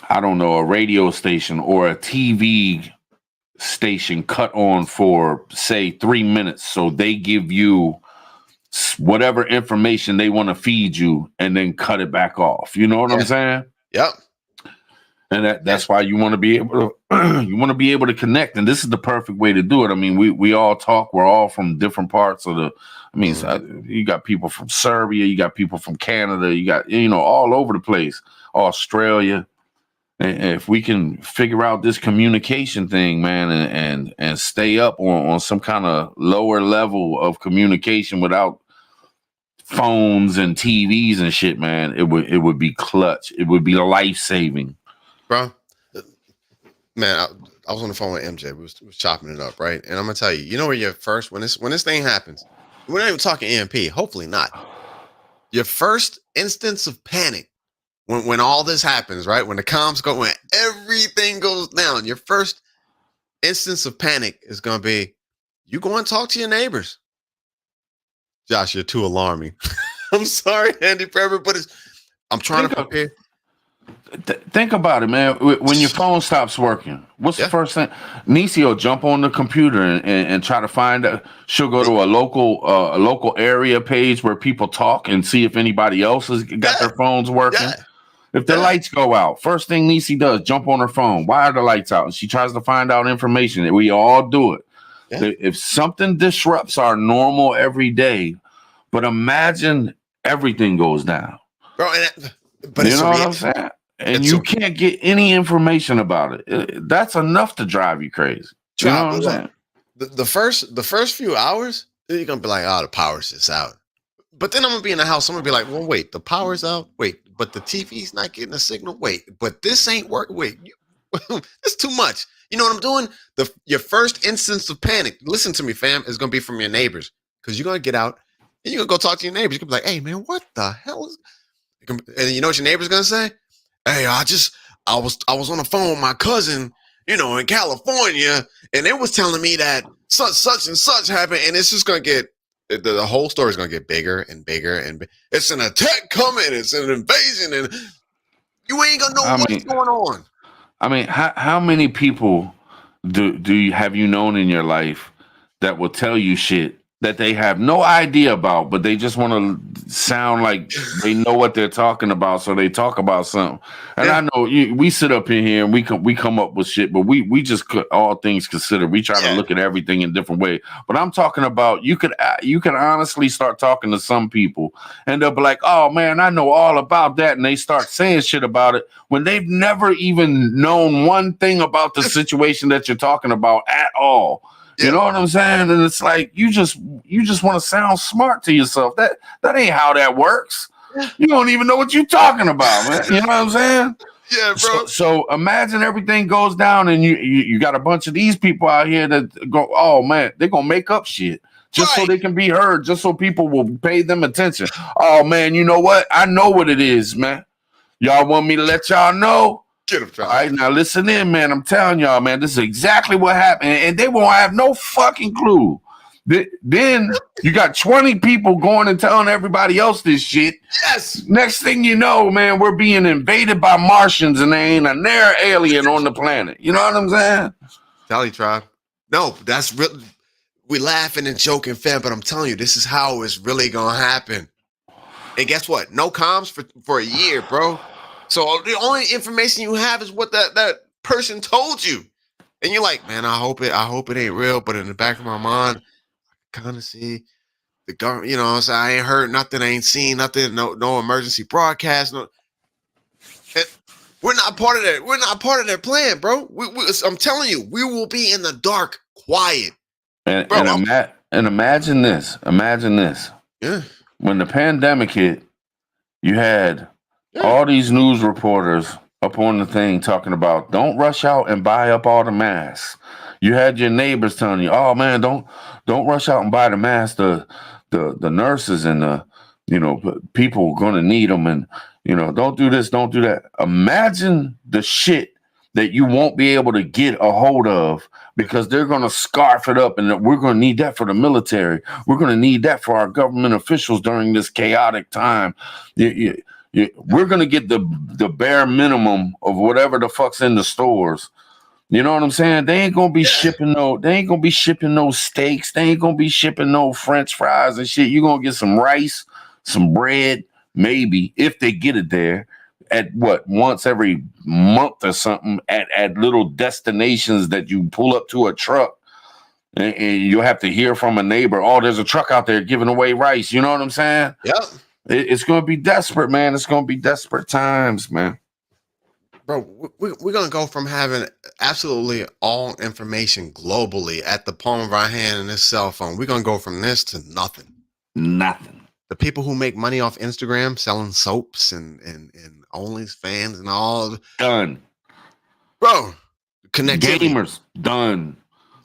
I don't know, a radio station or a TV station cut on for, say, 3 minutes. So they give you whatever information they want to feed you and then cut it back off. You know what I'm saying? Yep. And that's why you want to be able to connect. And this is the perfect way to do it. I mean, we all talk. We're all from different parts of the. I mean, you got people from Serbia, you got people from Canada, you got all over the place, Australia. And if we can figure out this communication thing, man, and stay up on some kind of lower level of communication without phones and TVs and shit, man, it would be clutch. It would be life-saving. Bro, man, I was on the phone with MJ. We was chopping it up, right? And I'm gonna tell you, where your first when this thing happens, we're not even talking EMP. Hopefully not. Your first instance of panic when all this happens, right? When the comms go, when everything goes down, your first instance of panic is gonna be you go and talk to your neighbors. Josh, you're too alarming. I'm sorry, Andy Forever, but I'm trying to prepare. Think about it, man. When your phone stops working, what's the first thing? Nisi will jump on the computer and try to find out. She'll go to a local area page where people talk and see if anybody else has got their phones working. Yeah. If the lights go out, first thing Nisi does, jump on her phone. Why are the lights out? And she tries to find out information. We all do it. Yeah. If something disrupts our normal every day, but imagine everything goes down. Bro, but you know what I'm saying? And you can't get any information about it. That's enough to drive you crazy. You know what I'm saying? The first few hours, you're gonna be like, "Oh, the power's just out." But then I'm gonna be in the house. I'm gonna be like, "Well, wait, the power's out. Wait, but the TV's not getting a signal. Wait, but this ain't working. Wait, it's too much." You know what I'm doing? Your first instance of panic. Listen to me, fam. Is gonna be from your neighbors because you're gonna get out and you're gonna go talk to your neighbors. You're gonna be like, "Hey, man, what the hell is?" And you know what your neighbor's gonna say? Hey, I was on the phone with my cousin, in California, and they was telling me that such and such happened, and it's just gonna get the whole story's gonna get bigger and bigger and it's an attack coming, it's an invasion, and you ain't gonna know what's going on. I mean, how many people do you have known in your life that will tell you shit that they have no idea about, but they just want to sound like they know what they're talking about, so they talk about something. And I know we sit up in here and we come up with shit, but we just all things considered, we try to look at everything in different way. But I'm talking about you can honestly start talking to some people, and they'll be like, "Oh man, I know all about that," and they start saying shit about it when they've never even known one thing about the situation that you're talking about at all. You know what I'm saying? And it's like you just want to sound smart to yourself. That ain't how that works. You don't even know what you're talking about, man. You know what I'm saying? Yeah, bro. So imagine everything goes down and you got a bunch of these people out here that go, oh man, they're gonna make up shit just so they can be heard, just so people will pay them attention. Oh man, you know what? I know what it is, man. Y'all want me to let y'all know? Get him, all right, now listen in, man. I'm telling y'all, man, this is exactly what happened. And they won't have no fucking clue. Then you got 20 people going and telling everybody else this shit. Yes. Next thing you know, man, we're being invaded by Martians and there ain't a near alien on the planet. You know what I'm saying? Tally tribe. No, that's real. We laughing and joking, fam, but I'm telling you, this is how it's really gonna happen. And guess what? No comms for a year, bro. So the only information you have is what that person told you. And you're like, man, I hope it ain't real. But in the back of my mind, I kind of see the government, so I ain't heard nothing, I ain't seen nothing, no emergency broadcast. No, we're not part of that. We're not part of their plan, bro. I'm telling you, we will be in the dark, quiet. And imagine this. Imagine this. Yeah. When the pandemic hit, you had all these news reporters up on the thing talking about don't rush out and buy up all the masks. You had your neighbors telling you, "Oh man, don't rush out and buy the masks. The nurses and the people are going to need them, and don't do this, don't do that." Imagine the shit that you won't be able to get a hold of because they're going to scarf it up, and we're going to need that for the military. We're going to need that for our government officials during this chaotic time. We're going to get the bare minimum of whatever the fuck's in the stores. You know what I'm saying? They ain't going to be shipping no steaks. They ain't going to be shipping no French fries and shit. You're going to get some rice, some bread, maybe, if they get it there. at what, once every month or something at little destinations that you pull up to a truck and you'll have to hear from a neighbor, oh, there's a truck out there giving away rice. You know what I'm saying? Yep. It's going to be desperate, man. It's going to be desperate times, man. Bro, we're going to go from having absolutely all information globally at the palm of our hand in this cell phone. We're going to go from this to nothing. Nothing. The people who make money off Instagram selling soaps and OnlyFans and all. Done. Bro, connectivity. Gamers, done.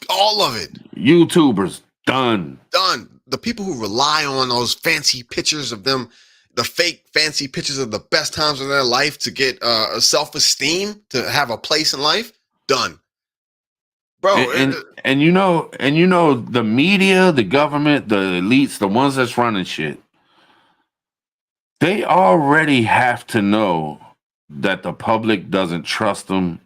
All of it. YouTubers, done. Done. The people who rely on those fancy pictures of them, the fake fancy pictures of the best times of their life to get self-esteem, to have a place in life, done. Bro, and you know the media, the government, the elites, the ones that's running shit, they already have to know that the public doesn't trust them.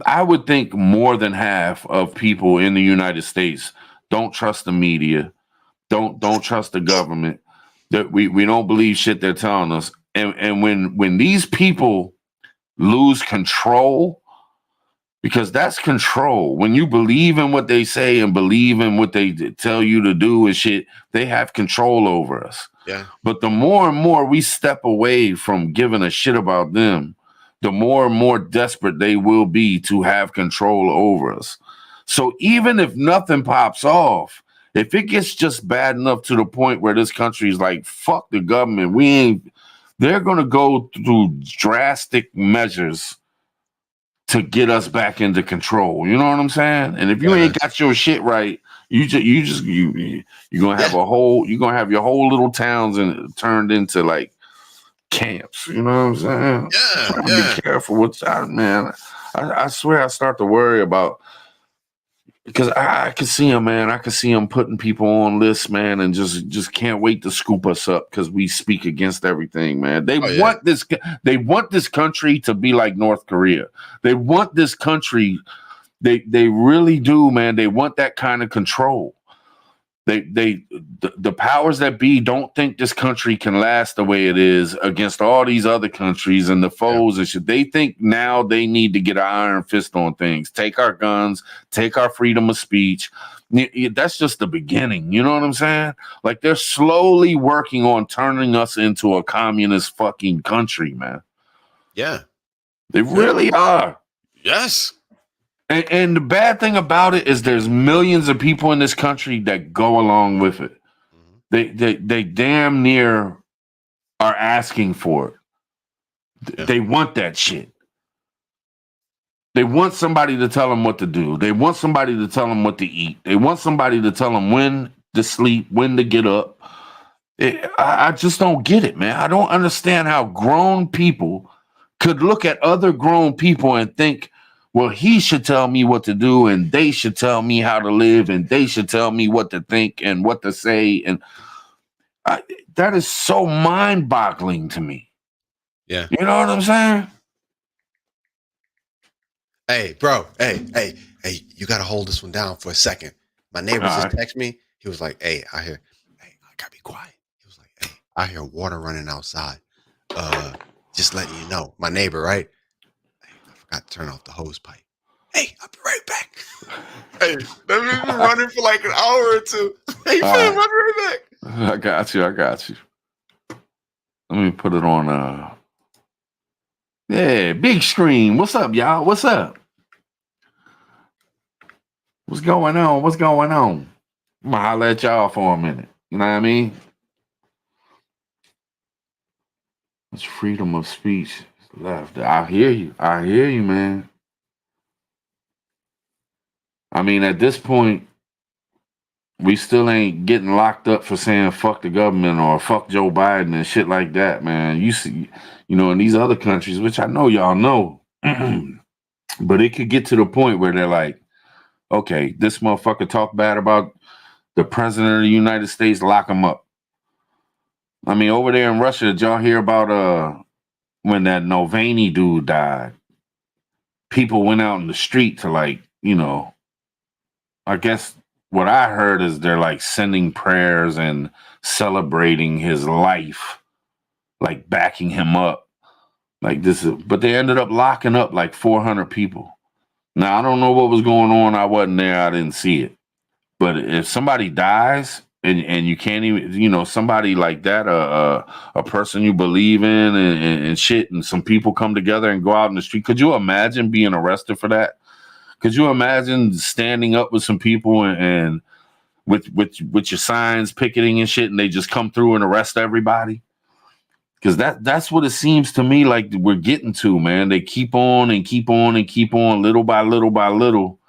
I would think more than half of people in the United States don't trust the media, don't trust the government. That we don't believe shit they're telling us. And when these people lose control, because that's control. When you believe in what they say and believe in what they tell you to do and shit, they have control over us. Yeah. But the more and more we step away from giving a shit about them, the more and more desperate they will be to have control over us. So even if nothing pops off, if it gets just bad enough to the point where this country is like, fuck the government, they're going to go through drastic measures to get us back into control. You know what I'm saying? And if you ain't got your shit right, you're gonna have you're gonna have your whole little towns and turned into like camps. You know what I'm saying? Yeah. Be careful with that, man. I swear I start to worry about, because I can see them, man. I can see them putting people on lists, man, and just can't wait to scoop us up because we speak against everything, man. They want this country to be like North Korea. They want this country. They really do, man. They want that kind of control. The powers that be don't think this country can last the way it is against all these other countries and the foes and shit. They think now they need to get an iron fist on things, take our guns, take our freedom of speech. That's just the beginning. You know what I'm saying? Like, they're slowly working on turning us into a communist fucking country, man. Yeah. They really are. Yes. And the bad thing about it is there's millions of people in this country that go along with it. They damn near are asking for it. Yeah. They want that shit. They want somebody to tell them what to do. They want somebody to tell them what to eat. They want somebody to tell them when to sleep, when to get up. I just don't get it, man. I don't understand how grown people could look at other grown people and think, well, he should tell me what to do, and they should tell me how to live, and they should tell me what to think and what to say. And that is so mind-boggling to me. Yeah. You know what I'm saying? Hey, bro. Hey, you got to hold this one down for a second. My neighbor just texted me. He was like, hey, I got to be quiet. He was like, hey, I hear water running outside. Just letting you know. My neighbor, right? Got to turn off the hose pipe. Hey, I'll be right back. Hey, that means been running for like an hour or two. Hey, fam, I'll be right back. I got you. Let me put it on. Yeah, big screen. What's up, y'all? What's up? What's going on? I'm gonna holler at y'all for a minute. You know what I mean? It's freedom of speech. Left. I hear you, man. I mean, at this point, we still ain't getting locked up for saying fuck the government or fuck Joe Biden and shit like that, man. You see, in these other countries, which I know y'all know, but it could get to the point where they're like, okay, this motherfucker talk bad about the president of the United States, lock him up. I mean, over there in Russia, did y'all hear about when that Navalny dude died? People went out in the street to, like, I guess what I heard is they're like sending prayers and celebrating his life, like backing him up. Like this is, but they ended up locking up like 400 people. Now I don't know what was going on. I wasn't there. I didn't see it. But if somebody dies and you can't even, somebody like that, a person you believe in and shit, and some people come together and go out in the street, could you imagine being arrested for that? Could you imagine standing up with some people and with your signs picketing and shit, and they just come through and arrest everybody? Because that's what it seems to me like we're getting to, man. They keep on and keep on and keep on, little by little by little.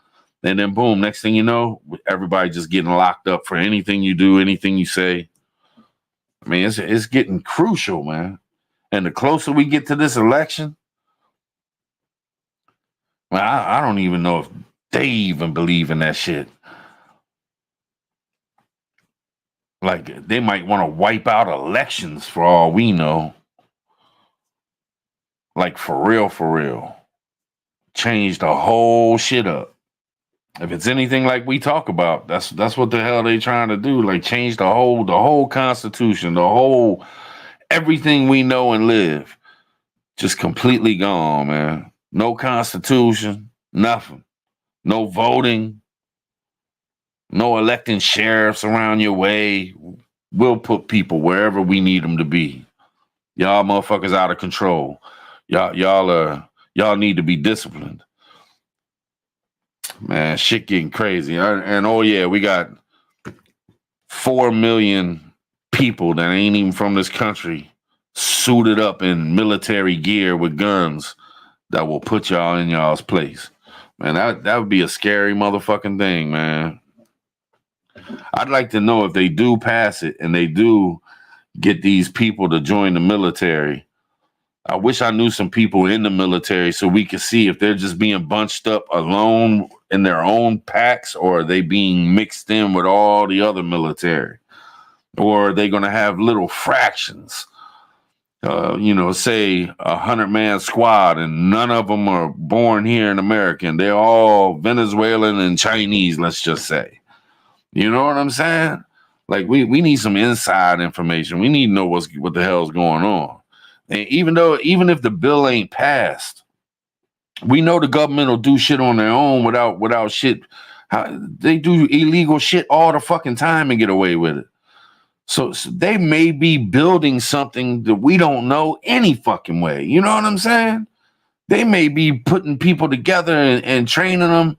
And then boom, next thing you know, everybody just getting locked up for anything you do, anything you say. I mean, it's getting crucial, man. And the closer we get to this election, well, I don't even know if they even believe in that shit. Like, they might want to wipe out elections for all we know. Like, for real. Change the whole shit up. If it's anything like we talk about, that's what the hell they trying to do. Like, change the whole Constitution, the whole everything we know and live. Just completely gone, man. No Constitution, nothing. No voting. No electing sheriffs around your way. We'll put people wherever we need them to be. Y'all motherfuckers out of control. Y'all need to be disciplined. Man, shit getting crazy. And oh yeah, we got 4 million people that ain't even from this country suited up in military gear with guns that will put y'all in y'all's place. Man, that would be a scary motherfucking thing, man. I'd like to know if they do pass it and they do get these people to join the military. I wish I knew some people in the military so we could see if they're just being bunched up alone in their own packs, or are they being mixed in with all the other military, or are they going to have little fractions? Say 100-man squad, and none of them are born here in America. And they're all Venezuelan and Chinese, let's just say. You know what I'm saying? Like, we need some inside information. We need to know what the hell's going on. And even if the bill ain't passed, we know the government will do shit on their own without shit. They do illegal shit all the fucking time and get away with it. So they may be building something that we don't know any fucking way. You know what I'm saying? They may be putting people together and training them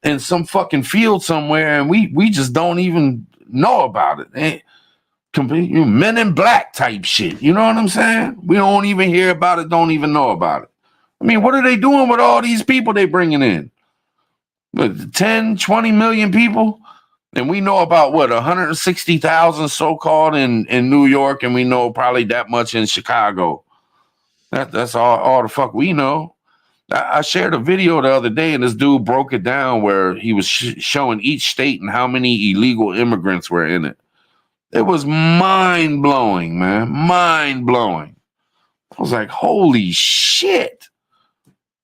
in some fucking field somewhere, and we just don't even know about it. Men in Black type shit. You know what I'm saying? We don't even hear about it, don't even know about it. I mean, what are they doing with all these people they bringing in? 10, 20 million people? And we know about, 160,000 so-called in New York, and we know probably that much in Chicago. That's all the fuck we know. I shared a video the other day, and this dude broke it down where he was showing each state and how many illegal immigrants were in it. It was mind-blowing, man. Mind-blowing. I was like, holy shit.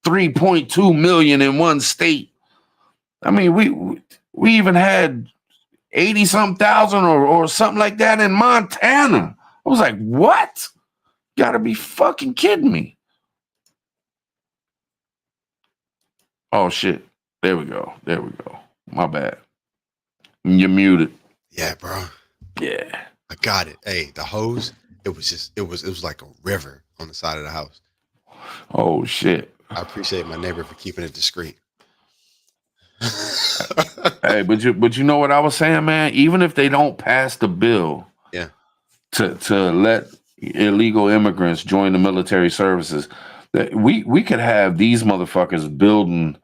3.2 million in one state. I mean, we even had 80-some thousand or something like that in Montana. I was like, what? Gotta be fucking kidding me. Oh, shit. There we go. My bad. You're muted. Yeah, bro. Yeah. I got it. Hey, the hose, it was like a river on the side of the house. Oh, shit. I appreciate my neighbor for keeping it discreet. Hey, but you know what I was saying, man? Even if they don't pass the bill, yeah, to let illegal immigrants join the military services, that we could have these motherfuckers building.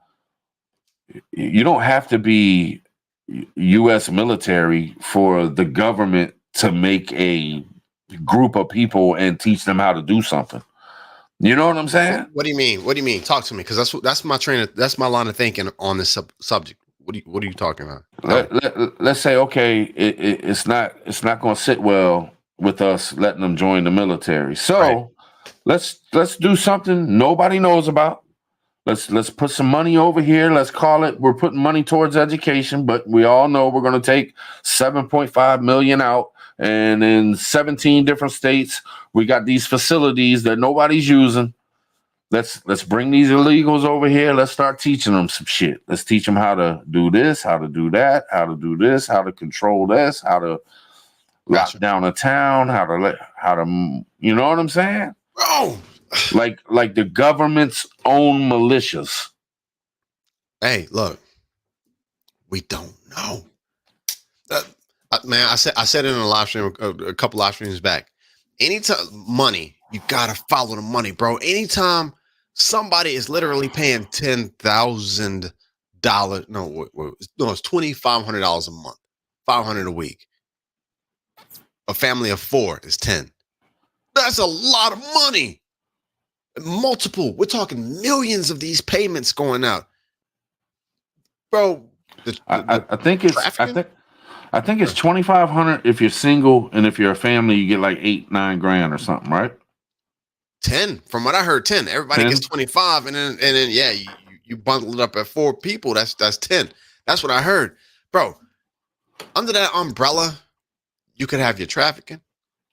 You don't have to be U.S. military for the government to make a group of people and teach them how to do something. You know what I'm saying? What do you mean? Talk to me, because that's my line of thinking on this subject. What are you talking about? Let's say, okay, it's not going to sit well with us letting them join the military. So right. let's do something nobody knows about. Let's put some money over here. Let's call it, we're putting money towards education, but we all know we're going to take 7.5 million out. And in 17 different states, we got these facilities that nobody's using. let's bring these illegals over here. Let's start teaching them some shit. Let's teach them how to do this, how to do that, how to do this, how to control this, how to lock down a town, how to you know what I'm saying? Bro. Like the government's own militias. Hey, look, we don't know. Man, I said it in a live stream a couple live streams back. Anytime money, you gotta follow the money, bro. Anytime somebody is literally paying $10,000, no, it's $2,500 a month, $500 a week. A family of 4 is 10. That's a lot of money. Multiple. We're talking millions of these payments going out, bro. I think it's 2,500 if you're single, and if you're a family, you get like 8-9 grand or something, right? 10, from what I heard, 10. Everybody 10? gets 25, and then yeah, you bundle it up at 4 people. That's 10. That's what I heard, bro. Under that umbrella, you could have your trafficking,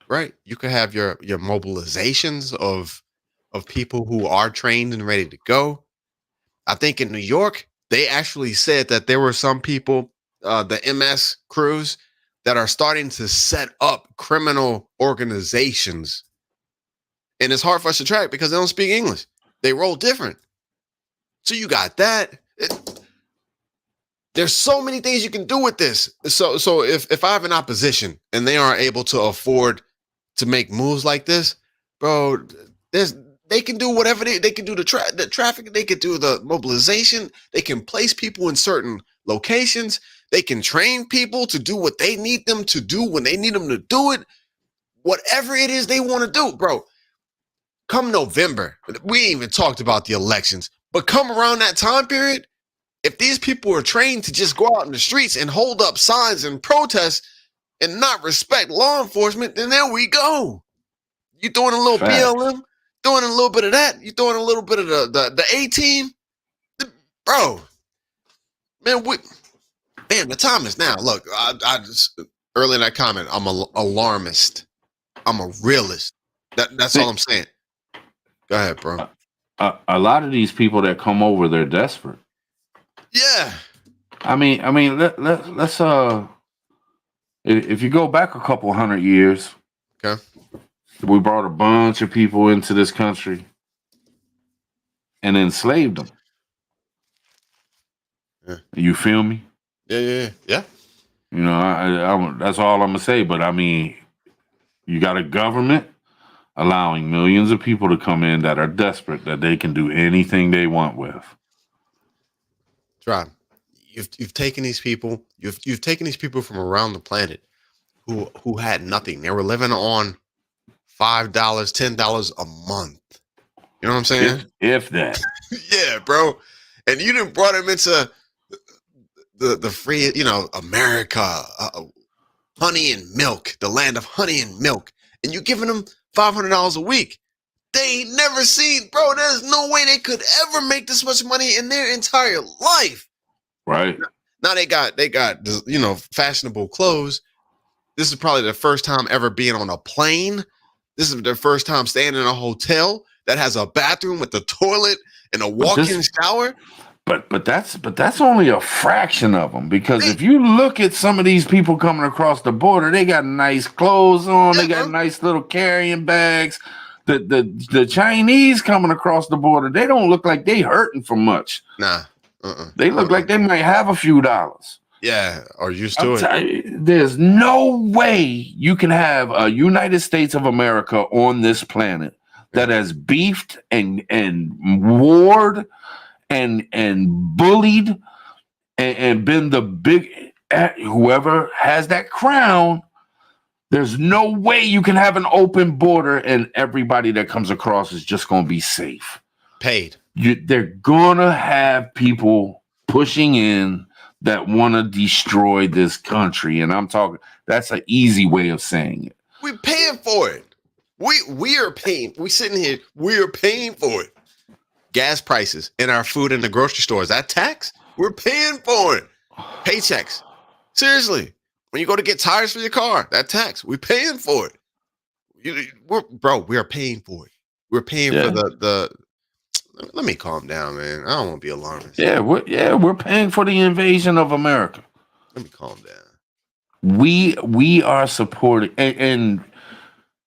right? You could have your mobilizations of people who are trained and ready to go. I think in New York, they actually said that there were some people, the MS crews, that are starting to set up criminal organizations. And it's hard for us to track because they don't speak English. They roll different. So you got that. There's so many things you can do with this. So if I have an opposition and they aren't able to afford to make moves like this, bro, they can do whatever they can do the traffic. They can do the mobilization. They can place people in certain locations. They can train people to do what they need them to do when they need them to do it. Whatever it is they want to do, bro. Come November, we ain't even talked about the elections, but come around that time period, if these people are trained to just go out in the streets and hold up signs and protest and not respect law enforcement, then there we go. You throwing a little BLM, throwing a little bit of that, you throwing a little bit of the A-team, bro. Man, the time is now. Look, I just early in that comment, I'm an alarmist. I'm a realist. That's all I'm saying. Go ahead, bro. A lot of these people that come over, they're desperate. Yeah. I mean, let's if you go back a couple hundred years, okay, we brought a bunch of people into this country and enslaved them. Yeah. You feel me? Yeah. You know, I that's all I'm gonna say. But I mean, you got a government allowing millions of people to come in that are desperate, that they can do anything they want with. Try. You've taken these people. You've taken these people from around the planet who had nothing. They were living on $5, $10 a month. You know what I'm saying? If that. Yeah, bro. And you done brought them into the free, America, honey and milk, the land of honey and milk, and you giving them $500 a week. They ain't never seen, bro. There's no way they could ever make this much money in their entire life. Right. Now they got fashionable clothes. This is probably their first time ever being on a plane. This is their first time staying in a hotel that has a bathroom with a toilet and a walk-in shower. But that's only a fraction of them, because if you look at some of these people coming across the border, they got nice clothes on, they got nice little carrying bags. The Chinese coming across the border, they don't look like they hurting for much. Nah. They look like they might have a few dollars. Yeah, or used to it. There's no way you can have a United States of America on this planet that has beefed and warred and bullied and been the big, whoever has that crown. There's no way you can have an open border and everybody that comes across is just going to be safe. Paid. They're going to have people pushing in that want to destroy this country. And I'm talking, that's an easy way of saying it. We're paying for it. We are paying. We sitting here. We are paying for it. Gas prices and our food in the grocery stores. That tax, we're paying for it. Paychecks. Seriously. When you go to get tires for your car, that tax, we're paying for it. We are paying for it. We're paying for let me calm down, man. I don't want to be alarmist. Yeah, we're paying for the invasion of America. Let me calm down. We are supporting, and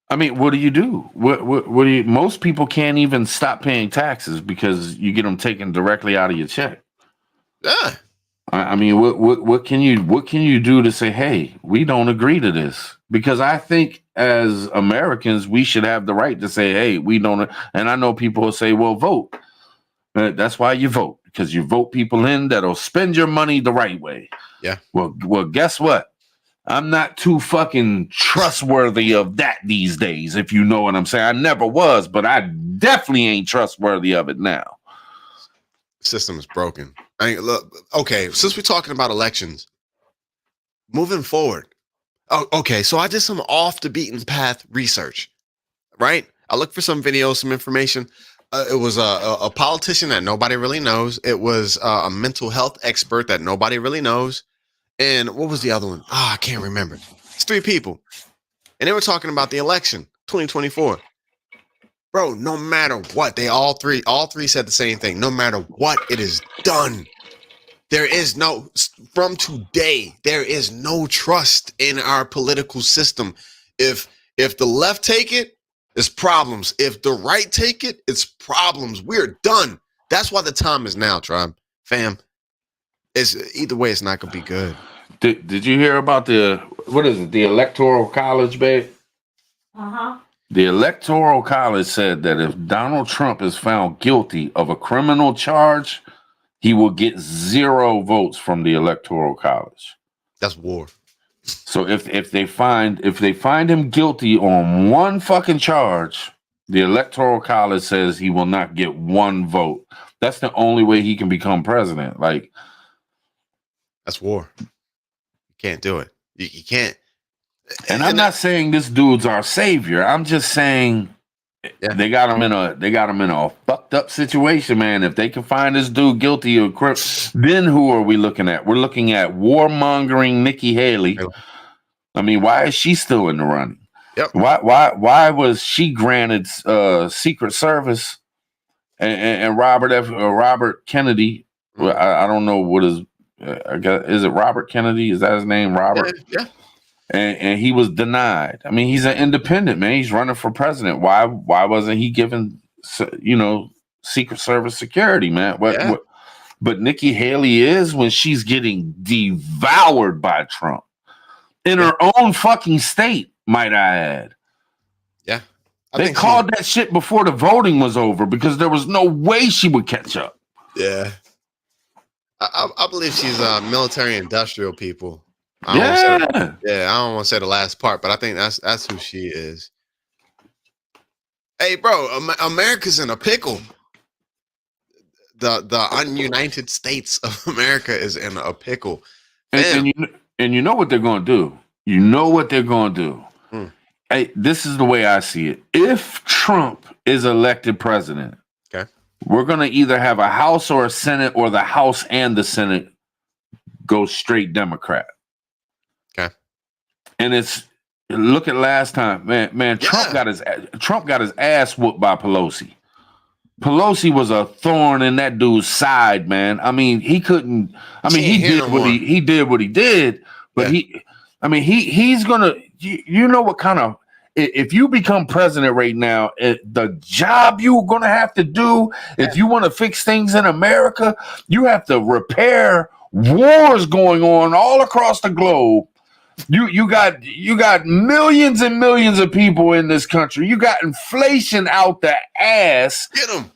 I mean, what do you do? What do you? Most people can't even stop paying taxes because you get them taken directly out of your check. Yeah. I mean, what can you do to say, hey, we don't agree to this? Because I think as Americans, we should have the right to say, hey, we don't. And I know people will say, well, vote. That's why you vote, because you vote people in that'll spend your money the right way. Yeah. Well, guess what? I'm not too fucking trustworthy of that these days, if you know what I'm saying. I never was, but I definitely ain't trustworthy of it now. System is broken. I mean, look, okay, since we're talking about elections, moving forward. Oh, okay, so I did some off the beaten path research, right? I looked for some videos, some information. It was a politician that nobody really knows. It was a mental health expert that nobody really knows. And what was the other one? I can't remember. It's 3 people. And they were talking about the election, 2024. Bro, no matter what, all three said the same thing. No matter what it is done, from today, there is no trust in our political system. If the left take it, it's problems. If the right take it, it's problems. We're done. That's why the time is now, tribe. Fam. Either way, it's not gonna be good. Did you hear about the Electoral College, babe? The Electoral College said that if Donald Trump is found guilty of a criminal charge, he will get 0 votes from the Electoral College. That's war. So if they find him guilty on one fucking charge, the Electoral College says he will not get 1 vote. That's the only way he can become president. Like, that's war. You can't do it. You can't. And I'm not saying this dude's our savior. I'm just saying they got him in a fucked up situation, man. If they can find this dude guilty of crime, then who are we looking at? We're looking at warmongering Nikki Haley. I mean, why is she still in the running? Yep. Why was she granted Secret Service and Robert Kennedy? Well, I don't know what is. I guess, is it Robert Kennedy? Is that his name? Robert? Yeah. And he was denied. I mean, he's an independent, man. He's running for president. Why wasn't he given, Secret Service security, man? But Nikki Haley is, when she's getting devoured by Trump in her own fucking state, might I add. Yeah. They called that shit before the voting was over because there was no way she would catch up. Yeah. I believe she's military industrial people. I don't want to say the last part, but I think that's who she is. Hey, bro, America's in a pickle. The ununited states of America is in a pickle. And you know what they're going to do. You know what they're going to do. Hey, this is the way I see it. If Trump is elected president, we're going to either have a House or a Senate, or the House and the Senate go straight Democrat. Okay. And look at last time, man. Yeah. Trump got his ass whooped by Pelosi. Pelosi was a thorn in that dude's side, man. I mean, he couldn't. I mean, he did what he did, but he's gonna. You know what kind of. If you become president right now, the job you're going to have to do, if you want to fix things in America, you have to repair wars going on all across the globe. You got millions and millions of people in this country. You got inflation out the ass. Get them.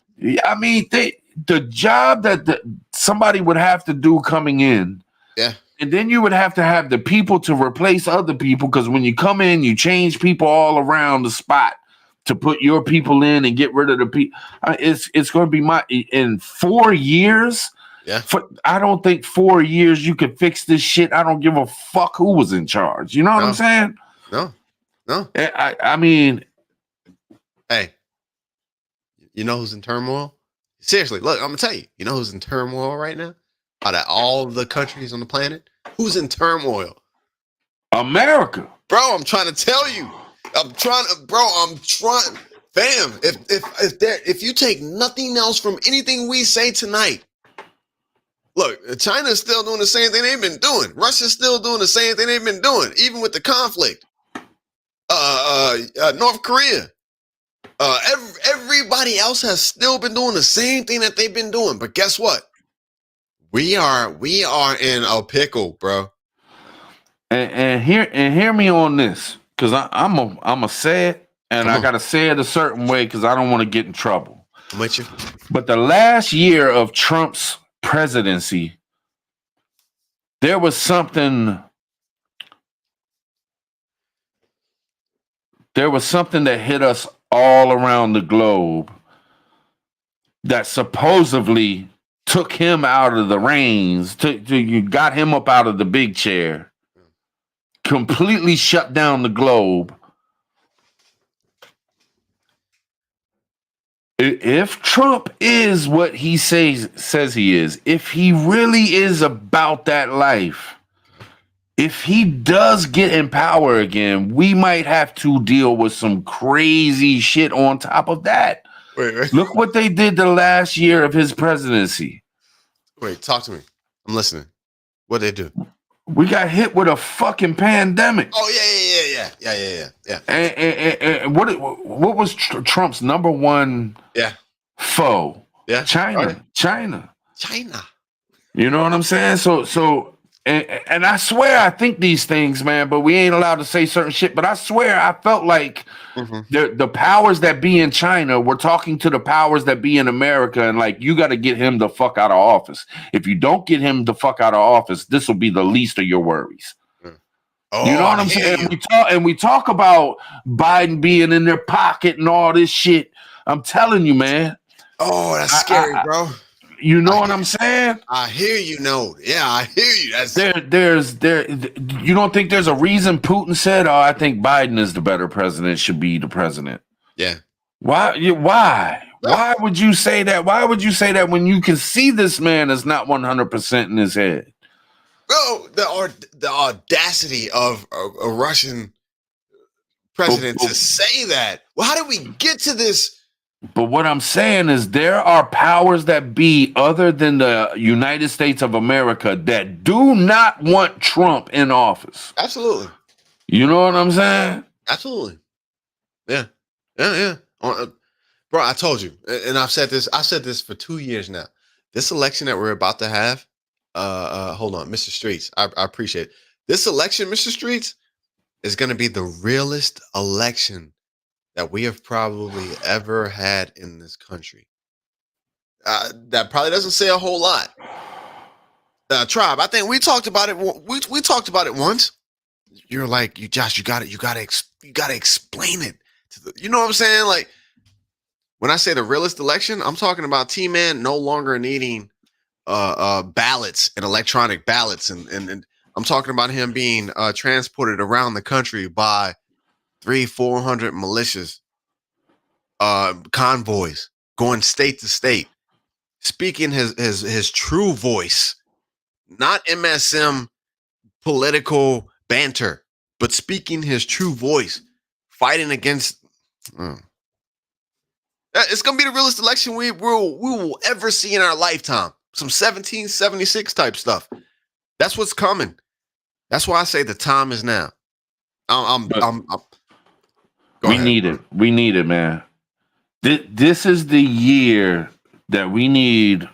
I mean, the job that somebody would have to do coming in. Yeah. And then you would have to have the people to replace other people, because when you come in, you change people all around the spot to put your people in and get rid of the people. It's going to be in 4 years. Yeah. I don't think 4 years you could fix this shit. I don't give a fuck who was in charge. You know what I'm saying? No. I mean, hey, you know who's in turmoil? Seriously, look, I'm gonna tell you. You know who's in turmoil right now? Out of all the countries on the planet, who's in turmoil? America. Bro, I'm trying to tell you. Fam, if you take nothing else from anything we say tonight, look, China's still doing the same thing they've been doing. Russia's still doing the same thing they've been doing, even with the conflict. North Korea. Everybody else has still been doing the same thing that they've been doing. But guess what? We are in a pickle, bro. And hear me on this, because I'm a say it, and I gotta say it a certain way because I don't want to get in trouble. I'm with you. But the last year of Trump's presidency, there was something that hit us all around the globe that supposedly took him out of the reins, you got him up out of the big chair, completely shut down the globe. If Trump is what he says he is, if he really is about that life, if he does get in power again, we might have to deal with some crazy shit on top of that. Wait. Look what they did the last year of his presidency. Wait, talk to me. I'm listening. What'd they do? We got hit with a fucking pandemic. Oh, yeah. And what was Trump's number one foe? Yeah. China. You know what I'm saying? So and I swear I think these things, man, but we ain't allowed to say certain shit. But I swear I felt like the powers that be in China were talking to the powers that be in America, and like, you got to get him the fuck out of office. If you don't get him the fuck out of office, this will be the least of your worries. Oh, you know what I'm saying? We talk about Biden being in their pocket and all this shit. I'm telling you, man. Oh, that's scary, bro. You know what I'm saying? I hear you. No, yeah, I hear you. That's You don't think there's a reason Putin said, "Oh, I think Biden is the better president, should be the president"? Yeah. Why? Why would you say that? Why would you say that when you can see this man is not 100% in his head? Bro, the audacity of a Russian president to say that. Well, how did we get to this? But what I'm saying is there are powers that be other than the United States of America that do not want Trump in office. Absolutely. You know what I'm saying? Absolutely. Yeah. Bro, I told you, and I've said this for 2 years now. This election that we're about to have, hold on, Mr. Streets, I appreciate it. This election, Mr. Streets, is going to be the realest election that we have probably ever had in this country. That probably doesn't say a whole lot. Tribe, I think we talked about it. We talked about it once. You're like, Josh, you got to explain it to the. You know what I'm saying? Like, when I say the realest election, I'm talking about T-Man no longer needing ballots and electronic ballots, and I'm talking about him being transported around the country by 300-400 militias, convoys, going state to state, speaking his true voice, not MSM political banter, but speaking his true voice, fighting against. It's gonna be the realest election we will ever see in our lifetime. Some 1776 type stuff. That's what's coming. That's why I say the time is now. We need it, man. This is the year that we need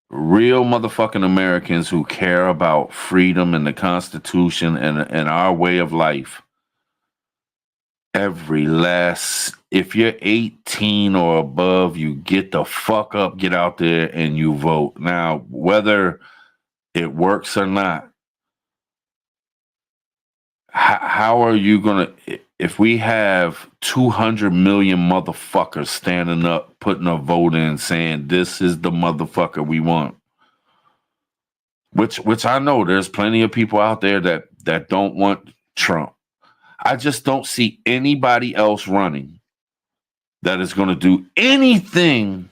real motherfucking Americans who care about freedom and the Constitution and our way of life. If you're 18 or above, you get the fuck up, get out there and you vote. Now, whether it works or not, how are you going to, if we have 200 million motherfuckers standing up, putting a vote in, saying this is the motherfucker we want, which I know there's plenty of people out there that don't want Trump. I just don't see anybody else running that is going to do anything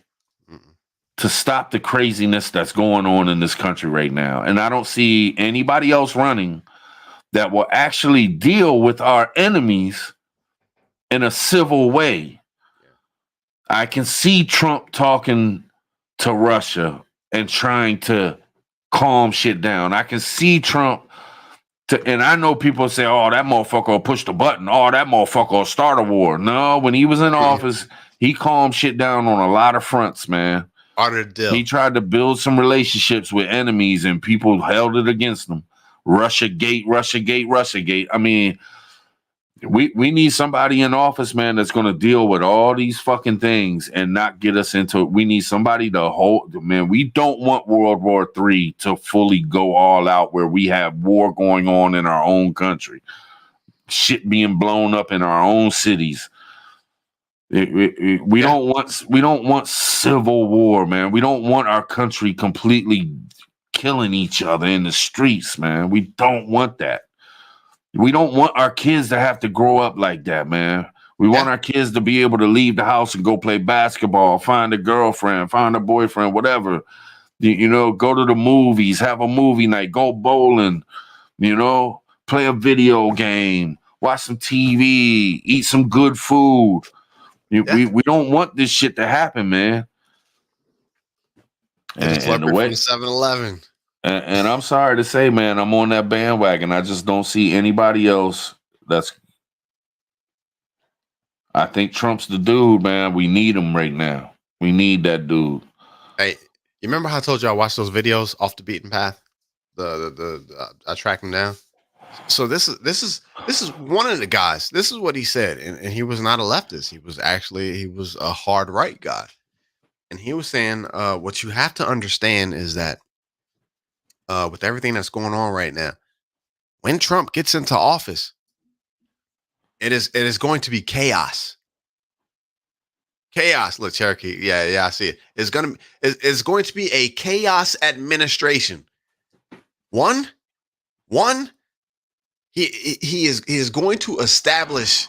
to stop the craziness that's going on in this country right now. And I don't see anybody else running that will actually deal with our enemies in a civil way. I can see Trump talking to Russia and trying to calm shit down. I can see Trump and I know people say, oh, that motherfucker will push the button. Oh, that motherfucker will start a war. No, when he was in office, he calmed shit down on a lot of fronts, man. Part of the deal. He tried to build some relationships with enemies and people held it against him. Russiagate, Russiagate, Russiagate. I mean, we need somebody in office, man, that's going to deal with all these fucking things and not get us into it. We need somebody to hold, man. We don't want World War III to fully go all out where we have war going on in our own country, shit being blown up in our own cities. We don't want civil war, man. We don't want our country completely killing each other in the streets, man. We don't want that. We don't want our kids to have to grow up like that, man. We want our kids to be able to leave the house and go play basketball, find a girlfriend, find a boyfriend, whatever. You know, go to the movies, have a movie night, go bowling, you know, play a video game, watch some TV, eat some good food. We don't want this shit to happen, man. And the way 7-Eleven. And I'm sorry to say, man, I'm on that bandwagon. I just don't see anybody else I think Trump's the dude, man. We need him right now. We need that dude. Hey, you remember how I told you I watched those videos off the beaten path? I tracked him down. So this is one of the guys. This is what he said, and he was not a leftist. He was a hard right guy, and he was saying, what you have to understand is that with everything that's going on right now, when Trump gets into office, it is going to be chaos. Chaos. Look, Cherokee. Yeah, I see it. It's going to be a chaos administration. One, he is going to establish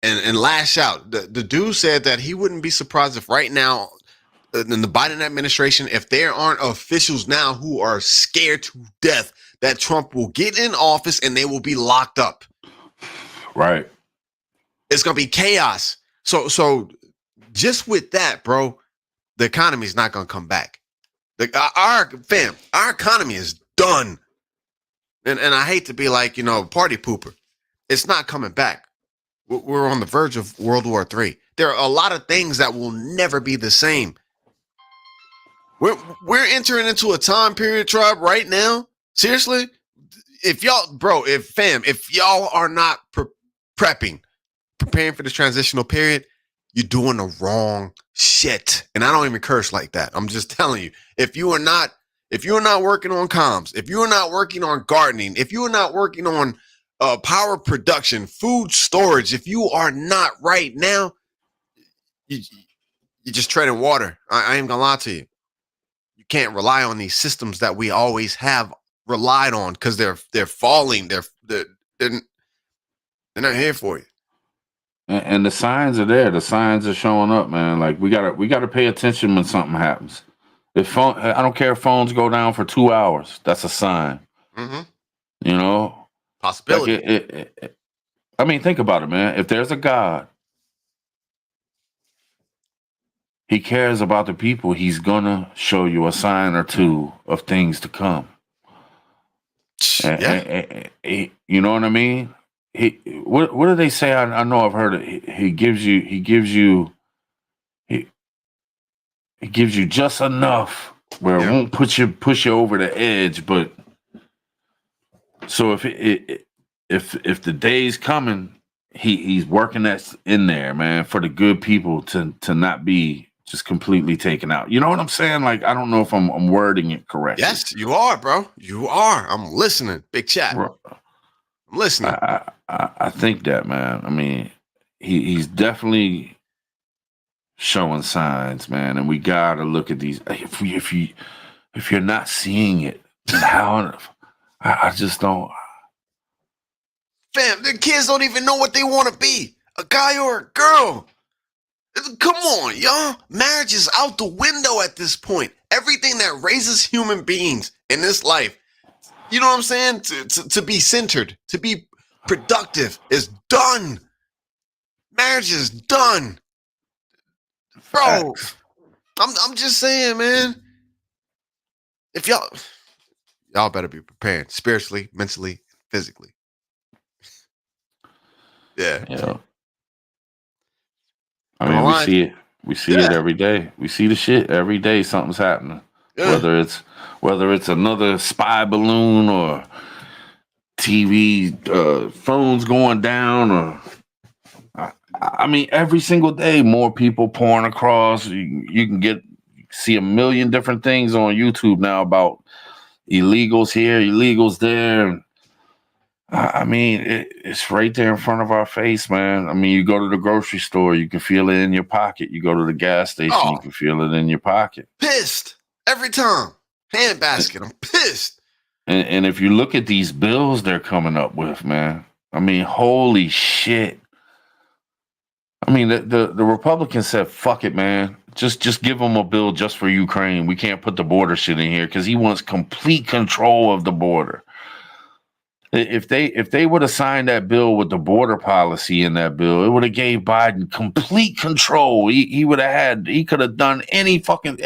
and lash out. The dude said that he wouldn't be surprised if right now in the Biden administration, if there aren't officials now who are scared to death that Trump will get in office and they will be locked up. Right. It's going to be chaos. So just with that, bro, the economy is not going to come back. Our economy is done. And I hate to be like, party pooper. It's not coming back. We're on the verge of World War III. There are a lot of things that will never be the same. We're entering into a time period, tribe, right now. Seriously, if y'all are not preparing for this transitional period, you're doing the wrong shit. And I don't even curse like that. I'm just telling you, if you are not working on comms, if you are not working on gardening, if you are not working on power production, food storage, if you are not right now, you're just treading water. I ain't gonna lie to you. You can't rely on these systems that we always have relied on because they're falling. They're not here for you. And the signs are there. The signs are showing up, man. Like we gotta pay attention when something happens. I don't care if phones go down for 2 hours. That's a sign. Mm-hmm. Possibility. I mean, think about it, man. If there's a God, he cares about the people. He's gonna show you a sign or two of things to come. You know what I mean? What do they say? I know I've heard it. He gives you just enough where it won't push you over the edge. But so if the day's coming, he's working that in there, man, for the good people to not be just completely taken out. You know what I'm saying? Like, I don't know if I'm wording it correctly. Yes, you are, bro. You are. I'm listening. Big chat. Bro, I'm listening. I think that, man. I mean, he's definitely showing signs, man, and we gotta look at these. If you're not seeing it, then how? I just don't. Fam, the kids don't even know what they want to be, a guy or a girl. Come on, y'all. Marriage is out the window at this point. Everything that raises human beings in this life, you know what I'm saying? To be centered, to be productive is done. Marriage is done. bro. I'm just saying, man. If y'all better be prepared spiritually, mentally, physically. Yeah. Yeah. I Am I mean, we lying? see it. We see it every day. We see the shit every day. Something's happening. Yeah. Whether it's another spy balloon or TV phones going down, or I mean, every single day more people pouring across. You can see a million different things on YouTube now about illegals here, illegals there. I mean, it's right there in front of our face, man. I mean, you go to the grocery store, you can feel it in your pocket. You go to the gas station, you can feel it in your pocket. Pissed every time. Handbasket, I'm pissed. And if you look at these bills they're coming up with, man, I mean, holy shit. I mean, the Republicans said, fuck it, man. Just give them a bill just for Ukraine. We can't put the border shit in here because he wants complete control of the border. If they would have signed that bill with the border policy in that bill, it would have gave Biden complete control. He could have done any fucking.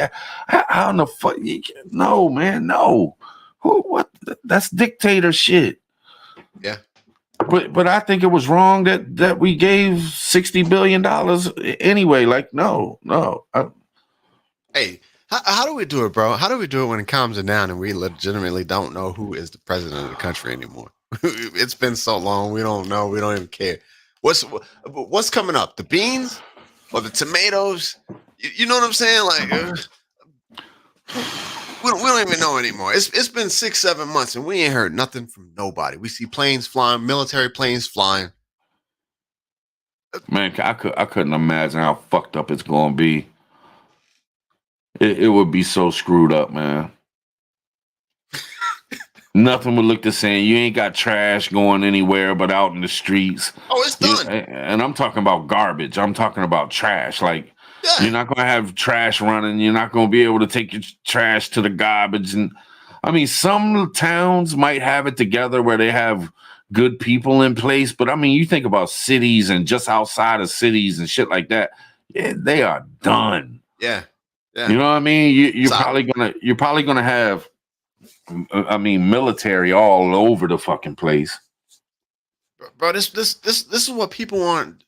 How in the fuck? No, man, no. What? That's dictator shit. Yeah. But I think it was wrong that we gave $60 billion anyway. Like, no. Hey, how do we do it, bro? How do we do it when it calms it down and we legitimately don't know who is the president of the country anymore? It's been so long, we don't know. We don't even care. What's coming up? The beans or the tomatoes? You know what I'm saying? Like, we don't even know anymore. It's been 6-7 months and we ain't heard nothing from nobody. We see planes flying, military planes flying. Man, I couldn't imagine how fucked up it's gonna be. It would be so screwed up, man. Nothing would look the same. You ain't got trash going anywhere but out in the streets. Oh, it's done. And I'm talking about garbage. I'm talking about trash. Like, you're not going to have trash running. You're not going to be able to take your trash to the garbage. And I mean, some towns might have it together where they have good people in place. But I mean, you think about cities and just outside of cities and shit like that. Yeah, they are done. Yeah. You know what I mean? You're probably gonna have, I mean, military all over the fucking place. Bro, this is what people want.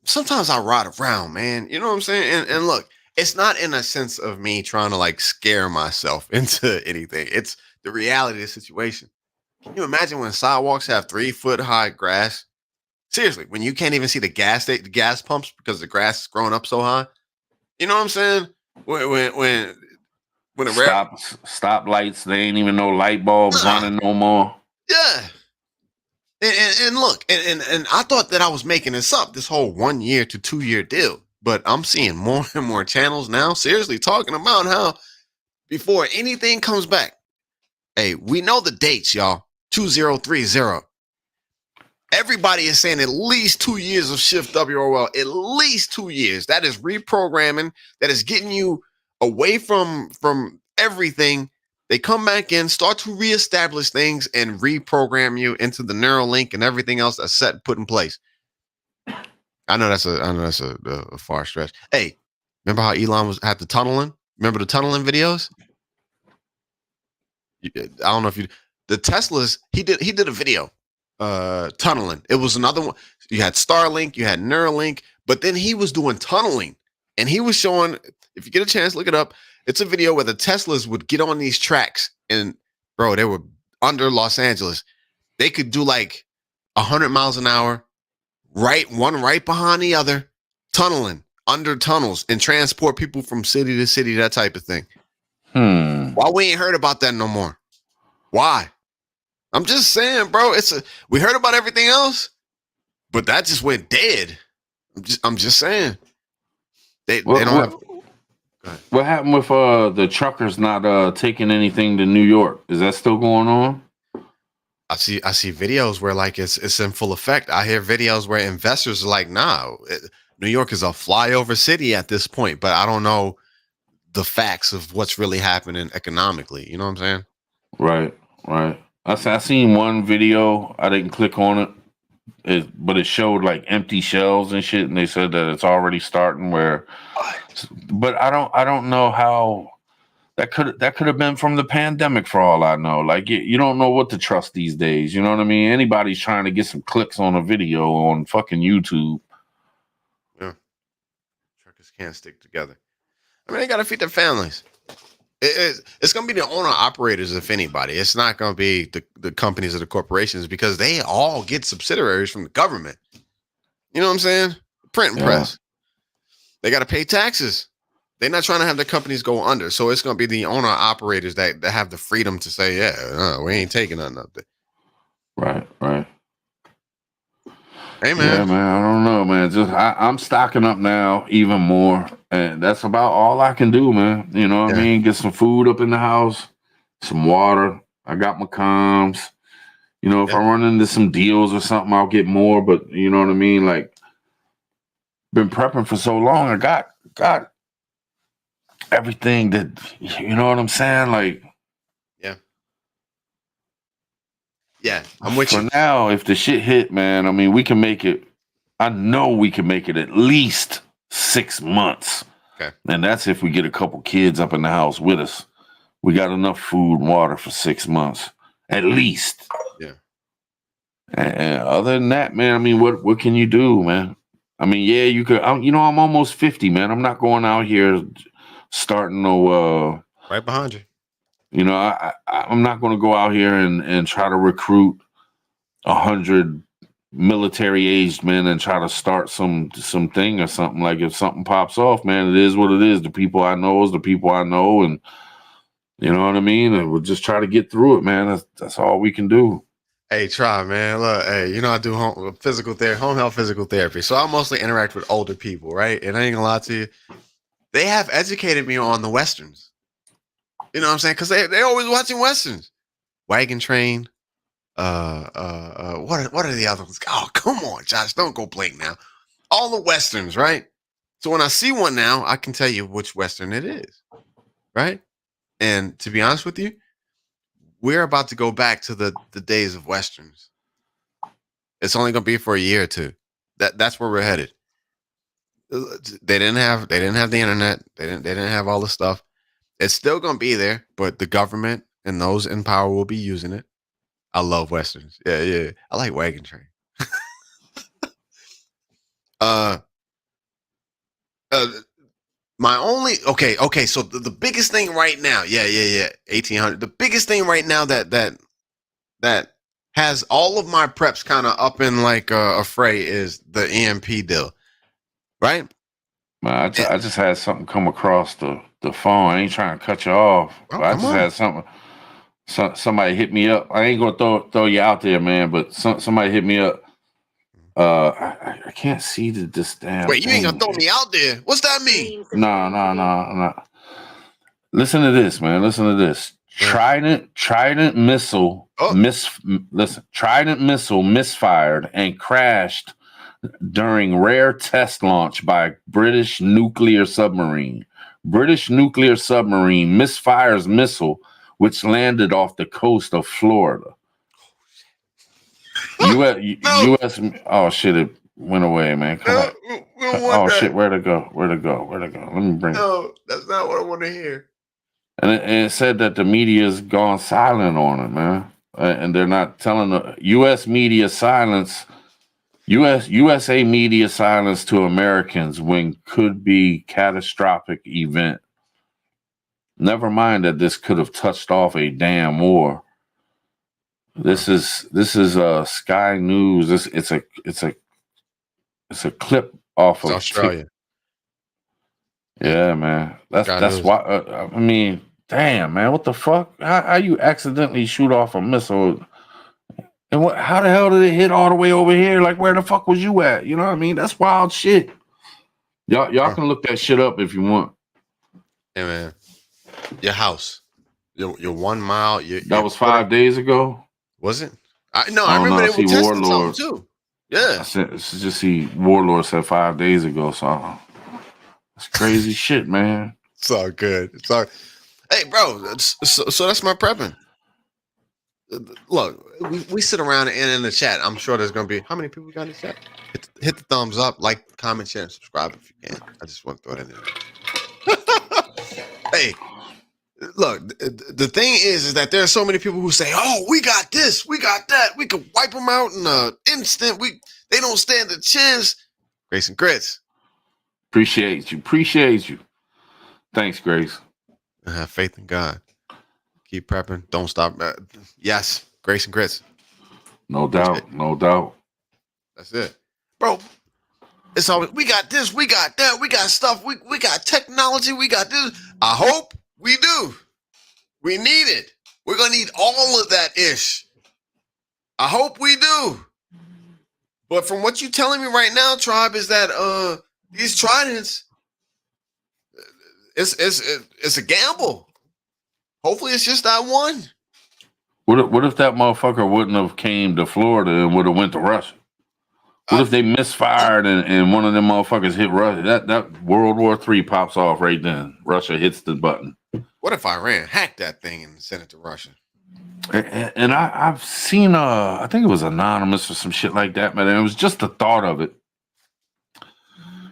Sometimes I ride around, man. You know what I'm saying? And look, it's not in a sense of me trying to like scare myself into anything. It's the reality of the situation. Can you imagine when sidewalks have 3-foot high grass? Seriously, when you can't even see the gas pumps because the grass is growing up so high. You know what I'm saying? When stop lights, they ain't even no light bulbs running no more. Yeah. And look, and I thought that I was making this up, this whole 1 year to 2 year deal, but I'm seeing more and more channels now seriously talking about how before anything comes back, hey, we know the dates, y'all. 2030. Everybody is saying at least 2 years of shift WRL, at least 2 years. That is reprogramming. That is getting you away from everything. They come back in, start to reestablish things and reprogram you into the neural link and everything else that's set and put in place. I know that's a far stretch. Hey, remember how Elon had the tunneling? Remember the tunneling videos? I don't know if the Teslas, he did a video tunneling. It was another one. You had Starlink, you had Neuralink, but then he was doing tunneling and he was showing, if you get a chance, look it up. It's a video where the Teslas would get on these tracks and bro, they were under Los Angeles. They could do like 100 miles an hour, one right behind the other, tunneling under tunnels and transport people from city to city, that type of thing. Why we ain't heard about that no more? Why? I'm just saying, bro. We heard about everything else, but that just went dead. I'm just saying. They don't have. What happened with the truckers not taking anything to New York? Is that still going on? I see videos where like it's in full effect. I hear videos where investors are like, nah, New York is a flyover city at this point, but I don't know the facts of what's really happening economically. You know what I'm saying? Right. I seen one video. I didn't click on it. but it showed like empty shelves and shit, and they said that it's already starting. But I don't know how that could have been from the pandemic for all I know. Like you don't know what to trust these days. You know what I mean? Anybody's trying to get some clicks on a video on fucking YouTube. Yeah, truckers can't stick together. I mean, they got to feed their families. It's going to be the owner operators, if anybody. It's not going to be the companies or the corporations, because they all get subsidiaries from the government. You know what I'm saying? Print and press. They got to pay taxes. They're not trying to have the companies go under. So it's going to be the owner operators that have the freedom to say, yeah, we ain't taking nothing up there. Right. Hey, man. Yeah, man. I don't know, man. I'm stocking up now even more. And that's about all I can do, man. You know what I mean? Get some food up in the house, some water. I got my comms. You know, if I run into some deals or something, I'll get more. But you know what I mean? Like, been prepping for so long. I got everything that, you know what I'm saying? Like, yeah, I'm with you. For now, if the shit hit, man, I mean, we can make it. I know we can make it at least 6 months. Okay. And that's if we get a couple kids up in the house with us. We got enough food and water for 6 months, at least. Yeah. And other than that, man, I mean, what can you do, man? I mean, yeah, you could. I'm almost 50, man. I'm not going out here starting no. Right behind you. You know, I'm not going to go out here and try to recruit 100 military-aged men and try to start some thing or something. Like, if something pops off, man, it is what it is. The people I know is the people I know, and you know what I mean? And we'll just try to get through it, man. That's all we can do. Hey, try, man. Look, hey, you know, I do home health physical therapy. So I mostly interact with older people, right? And I ain't gonna lie to you, they have educated me on the Westerns. You know what I'm saying? Because they always watching Westerns. Wagon Train. What are the other ones? Oh, come on, Josh. Don't go blank now. All the Westerns, right? So when I see one now, I can tell you which Western it is. Right? And to be honest with you, we're about to go back to the days of Westerns. It's only gonna be for a year or two. That's where we're headed. They didn't have the internet. They didn't have all the stuff. It's still gonna be there, but the government and those in power will be using it. I love Westerns. Yeah. I like Wagon Train. My only okay. So the biggest thing right now, 1800. The biggest thing right now that has all of my preps kind of up in like a fray is the EMP deal, right? Man, I just had something come across the phone. I ain't trying to cut you off. Oh, I just had something. Somebody hit me up. I ain't gonna throw you out there, man. But somebody hit me up. I can't see this damn. Wait, you ain't gonna throw me out there? What's that mean? No. Listen to this, man. Listen to this. Trident missile. Trident missile misfired and crashed during rare test launch by British nuclear submarine. British nuclear submarine misfires missile which landed off the coast of Florida. U.S. Oh shit! It went away, man. Come on. Oh shit! Where'd it go? Let me bring it. No, that's not what I want to hear. And it said that the media's gone silent on it, man. And they're not telling the U.S. media silence. USA media silence to Americans when could be catastrophic event. Never mind that this could have touched off a damn war. This is Sky News. It's a clip off of Australia. Yeah, man. That's why. I mean, damn, man. What the fuck? How you accidentally shoot off a missile? And how the hell did it hit all the way over here? Like, where the fuck was you at? You know what I mean? That's wild shit. Y'all can look that shit up if you want. Hey, man. Your house. Your 1 mile. That was 5 days ago. Was it? I remember they were testing something too. Yeah. Just see Warlord said 5 days ago. So that's crazy shit, man. It's all good. Hey, bro. So that's my prepping. look, we sit around and in the chat. I'm sure there's gonna be how many people we got in the chat? Hit the thumbs up, like, comment, share, and subscribe if you can. I just want to throw that in there. Hey, look, the thing is that there are so many people who say, "Oh, we got this, we got that, we could wipe them out in an instant. They don't stand a chance." Grace and grits. Appreciate you. Thanks, Grace. Have faith in God. Keep prepping. Don't stop. Yes, grace and grits. No doubt. That's it, bro. It's always we got this, we got that, we got stuff, we got technology, we got this. I hope we do. We need it. We're gonna need all of that ish. I hope we do. But from what you're telling me right now, Tribe, is that these Tridents, it's a gamble. Hopefully it's just that one. What if that motherfucker wouldn't have came to Florida and would have went to Russia? What if they misfired and one of them motherfuckers hit Russia? That World War III pops off right then. Russia hits the button. What if Iran hacked that thing and sent it to Russia? And I've seen I think it was Anonymous or some shit like that, man. And it was just the thought of it.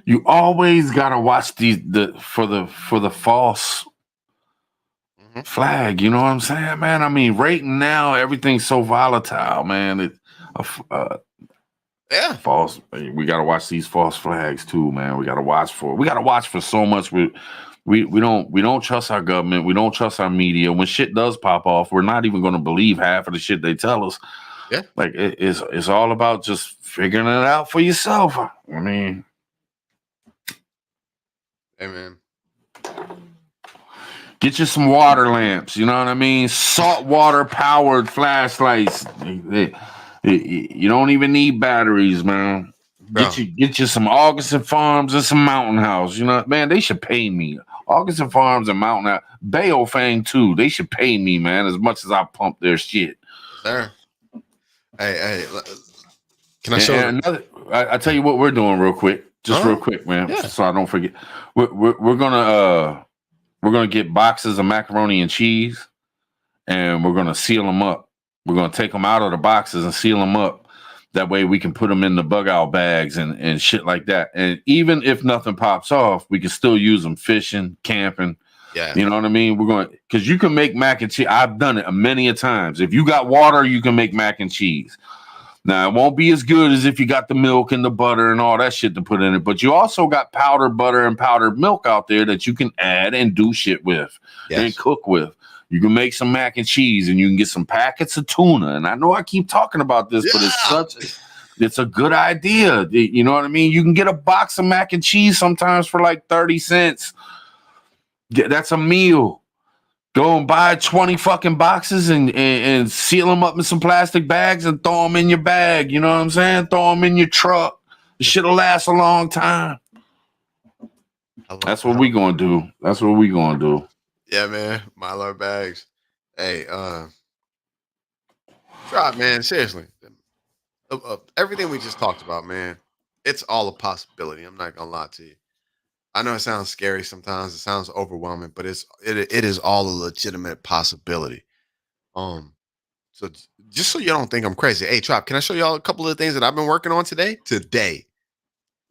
You always gotta watch for the false flag. You know what I'm saying, man? I mean, right now everything's so volatile, man. Yeah, false. We gotta watch these false flags too, man. We gotta watch for so much. We don't trust our government. We don't trust our media. When shit does pop off, we're not even going to believe half of the shit they tell us. Yeah, like it's all about just figuring it out for yourself. I mean, hey man, get you some water lamps. You know what I mean? Salt water powered flashlights. You don't even need batteries, man. Get you some Augustin Farms and some Mountain House. You know, man, they should pay me. Augustin Farms and Mountain House, Baofang too. They should pay me, man, as much as I pump their shit. Sir, hey, can I show you another? I tell you what we're doing real quick, real quick, man, so I don't forget. We're gonna get boxes of macaroni and cheese, and we're gonna seal them up. We're gonna take them out of the boxes and seal them up. That way we can put them in the Bugout bags and shit like that. And even if nothing pops off, we can still use them fishing, camping. Yeah. You know what I mean? Because you can make mac and cheese. I've done it many a times. If you got water, you can make mac and cheese. Now, it won't be as good as if you got the milk and the butter and all that shit to put in it. But you also got powdered butter and powdered milk out there that you can add and do shit with and cook with. You can make some mac and cheese, and you can get some packets of tuna. And I know I keep talking about this, but it's a good idea. You know what I mean? You can get a box of mac and cheese sometimes for like 30 cents. That's a meal. Go and buy 20 fucking boxes and seal them up in some plastic bags and throw them in your bag. You know what I'm saying? Throw them in your truck. The shit'll last a long time. That's what we gonna do. Yeah, man. Mylar bags. Hey, Tribe, man. Seriously. Everything we just talked about, man, it's all a possibility. I'm not gonna lie to you. I know it sounds scary sometimes. It sounds overwhelming, but it is all a legitimate possibility. So just so you don't think I'm crazy, hey, Tribe, can I show y'all a couple of things that I've been working on today?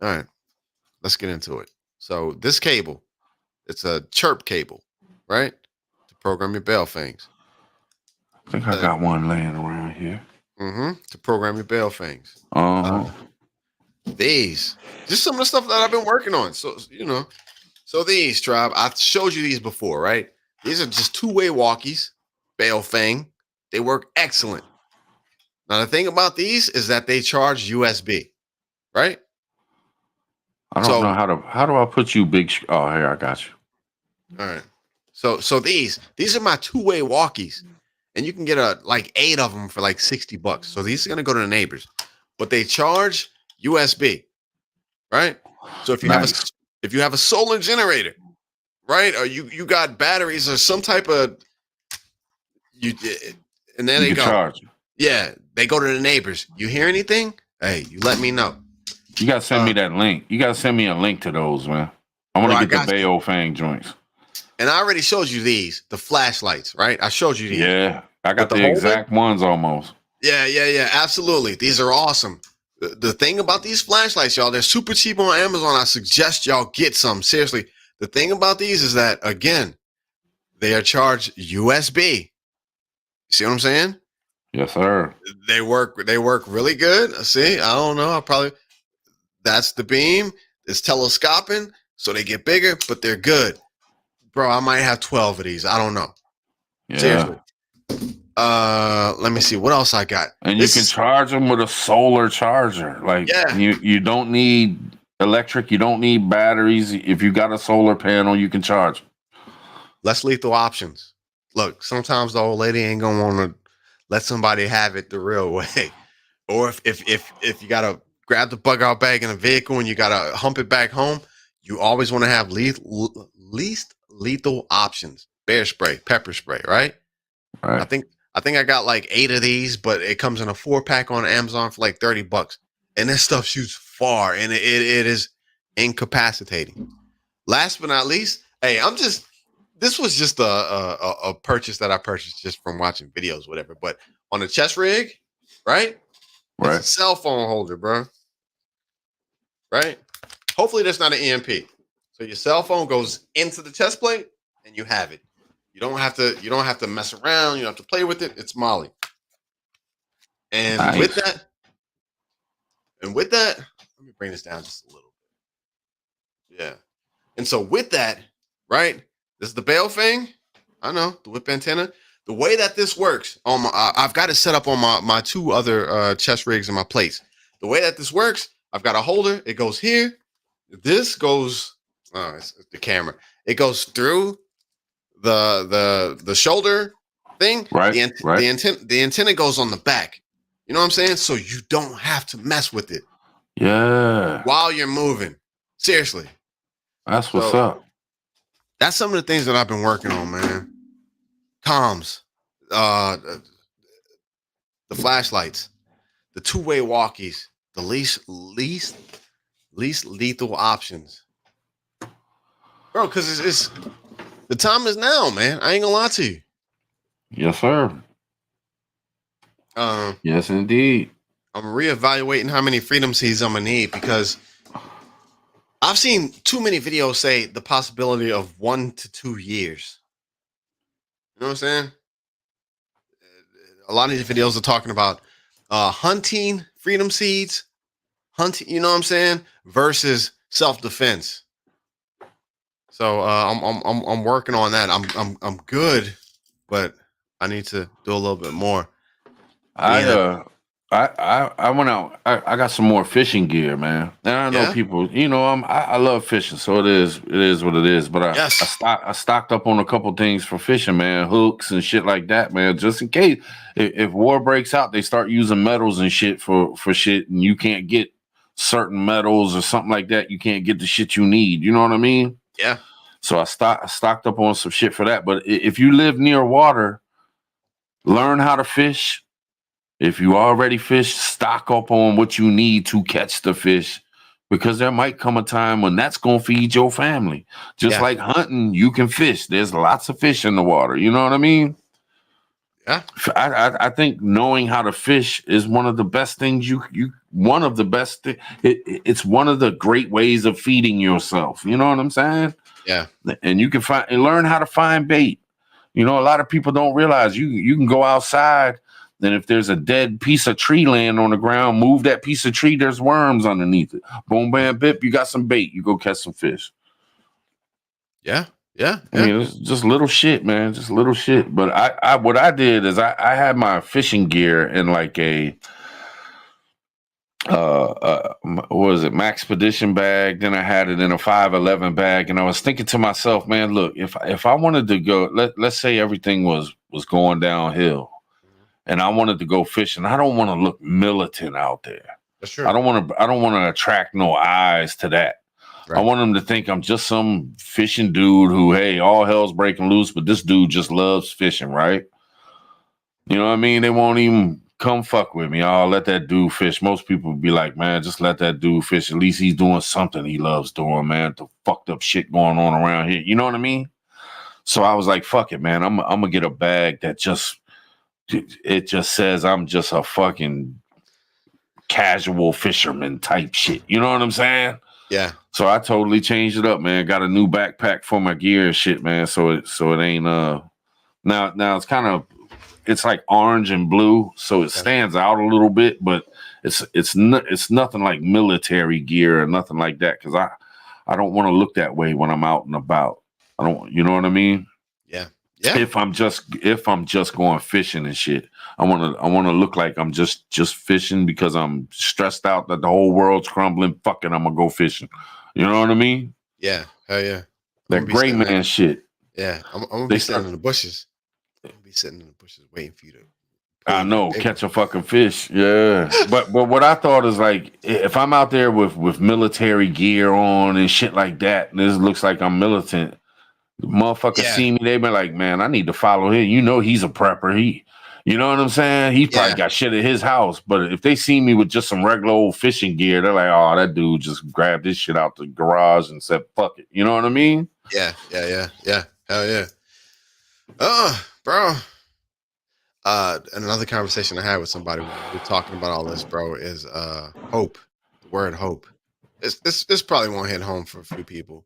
All right, let's get into it. So this cable, it's a chirp cable, right? To program your Baofengs. I think I got one laying around here. To program your Baofengs. These, just some of the stuff that I've been working on. So, so these, Tribe, I've showed you these before, right? These are just two-way walkies, Baofeng. They work excellent. Now, the thing about these is that they charge USB, right? I don't know how do I put you big? Oh, here, I got you. All right. So these are my two-way walkies, and you can get like 8 of them for like $60. So these are gonna go to the neighbors, but they charge USB, right? So if you have a solar generator, right, or you got batteries or some type of and then they go charge. Yeah, they go to the neighbors. You hear anything? Hey, you let me know. You gotta send me that link. You gotta send me a link to those, man. I want to get the Baofeng joints. And I already showed you the flashlights, right? I showed you these. Yeah. I got With the the holder? exact ones almost. Yeah, absolutely. These are awesome. The thing about these flashlights, y'all, they're super cheap on Amazon. I suggest y'all get some. Seriously, the thing about these is that, again, they are charged USB. See what I'm saying? Yes, sir. They work really good. See, I don't know. That's the beam. It's telescoping, so they get bigger, but they're good. Bro, I might have 12 of these. I don't know. Yeah. Seriously. Let me see what else I got. And you can charge them with a solar charger. Like, Yeah. you don't need electric, you don't need batteries. If you got a solar panel, you can charge. Less lethal options. Look, sometimes the old lady ain't gonna want to let somebody have it the real way. Or if you gotta grab the Bugout bag in a vehicle and you gotta hump it back home, you always want to have least lethal options. Bear spray, pepper spray, right? Right. I think I got like 8 of these, but it comes in a 4-pack on Amazon for like $30. And this stuff shoots far, and it is incapacitating. Last but not least, hey, this was just a purchase that I purchased just from watching videos, whatever. But on the chest rig, right? Right. It's a cell phone holder, bro. Right? Hopefully that's not an EMP. So your cell phone goes into the chest plate and you have it. You don't have to mess around, you don't have to play with it. It's Molly. And nice. with that, let me bring this down just a little bit. Yeah. And so with that, right? This is the bail thing. I know, the whip antenna. The way that this works, I've got it set up on my 2 other chest rigs in my plates. The way that this works, I've got a holder. It goes here. This goes, it's the camera. It goes through the shoulder thing. Right. The antenna goes on the back. You know what I'm saying? So you don't have to mess with it. Yeah. While you're moving. Seriously. That's what's up. That's some of the things that I've been working on, man. Comms, the flashlights, the 2-way walkies, the least lethal options, bro. Because it's the time is now, man. I ain't gonna lie to you. Yes, sir. Yes, indeed. I'm reevaluating how many freedom seeds I'm gonna need because I've seen too many videos say the possibility of 1 to 2 years. You know what I'm saying? A lot of these videos are talking about hunting freedom seeds, you know what I'm saying, versus self-defense. So I'm working on that. I'm good, but I need to do a little bit more. I went out. I got some more fishing gear, man. And I know people. You know, I love fishing, so it is what it is. But I stocked up on a couple things for fishing, man. Hooks and shit like that, man. Just in case if war breaks out, they start using metals and shit for shit, and you can't get certain metals or something like that. You can't get the shit you need. You know what I mean? Yeah. So I stocked up on some shit for that. But if you live near water, learn how to fish. If you already fish, stock up on what you need to catch the fish, because there might come a time when that's going to feed your family. Just like hunting, you can fish. There's lots of fish in the water. You know what I mean? Yeah. I think knowing how to fish is one of the best things one of the best. It's one of the great ways of feeding yourself. You know what I'm saying? Yeah. And you can learn how to find bait. You know, a lot of people don't realize you can go outside. Then if there's a dead piece of tree laying on the ground, move that piece of tree. There's worms underneath it. Boom, bam, bip. You got some bait. You go catch some fish. Yeah. I mean, it's just little shit, man. Just little shit. But what I did is I had my fishing gear in like a what was it, Maxpedition bag. Then I had it in a 511 bag, and I was thinking to myself, man, look, if I wanted to go, let's say everything was going downhill. And I wanted to go fishing. I don't want to look militant out there. That's true. I don't want to attract no eyes to that. Right. I want them to think I'm just some fishing dude who, hey, all hell's breaking loose, but this dude just loves fishing, right? You know what I mean? They won't even come fuck with me. I'll let that dude fish. Most people would be like, man, just let that dude fish. At least he's doing something he loves doing, man. The fucked up shit going on around here. You know what I mean? So I was like, fuck it, man. I'm gonna get a bag that just it just says I'm just a fucking casual fisherman type shit. You know what I'm saying? Yeah. So I totally changed it up, man. Got a new backpack for my gear and shit, man. So it ain't now it's kind of, it's like orange and blue, so it stands out a little bit, but it's nothing like military gear or nothing like that, because I don't want to look that way when I'm out and about. I don't, you know what I mean? Yeah. Yeah. If I'm just going fishing and shit, I want to look like I'm just fishing because I'm stressed out that the whole world's crumbling. Fuck it, I'm gonna go fishing. You know what I mean? Yeah. Hell yeah. That gray man shit. Yeah. I'm gonna be sitting in the bushes. I'm gonna be sitting in the bushes waiting for you to. I know, catch a fucking fish. Yeah. but what I thought is, like, if I'm out there with military gear on and shit like that, and this looks like I'm militant, the motherfuckers see me, they be like, man, I need to follow him. You know he's a prepper. You know what I'm saying? He probably got shit at his house. But if they see me with just some regular old fishing gear, they're like, oh, that dude just grabbed this shit out the garage and said, fuck it. You know what I mean? Yeah. Hell yeah. Bro. Another conversation I had with somebody when we were talking about all this, bro, is hope. The word hope. This probably won't hit home for a few people.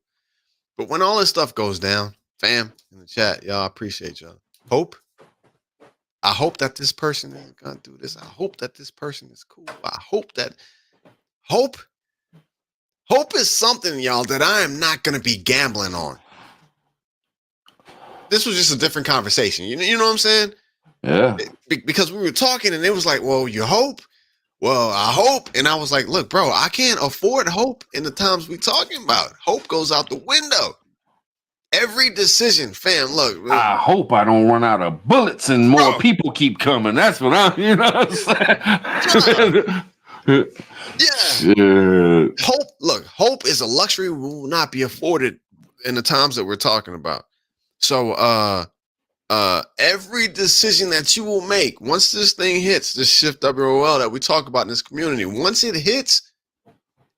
But when all this stuff goes down, fam, in the chat, y'all, I appreciate y'all. Hope. I hope that this person is gonna do this. I hope that this person is cool. I hope that hope is something, y'all, that I am not gonna be gambling on. This was just a different conversation. You know what I'm saying? Yeah. Because we were talking and it was like, well, you hope? Well, I hope. And I was like, look, bro, I can't afford hope in the times we talking about. Hope goes out the window. Every decision, fam, look. I hope I don't run out of bullets and more people keep coming. That's what I'm, you know what I'm saying? Yeah. Hope is a luxury we will not be afforded in the times that we're talking about. So, every decision that you will make, once this thing hits, this shift WOL that we talk about in this community, once it hits,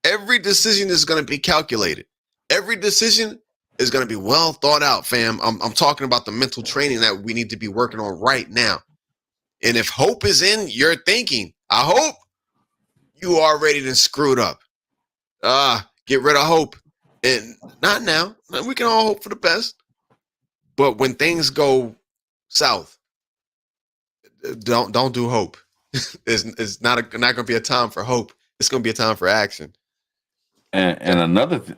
every decision is going to be calculated. Every decision is going to be well thought out, fam. I'm talking about the mental training that we need to be working on right now. And if hope is in your thinking, I hope you already done screwed up. Get rid of hope. And not now. We can all hope for the best. But when things go south, don't do hope. It's not going to be a time for hope. It's going to be a time for action. And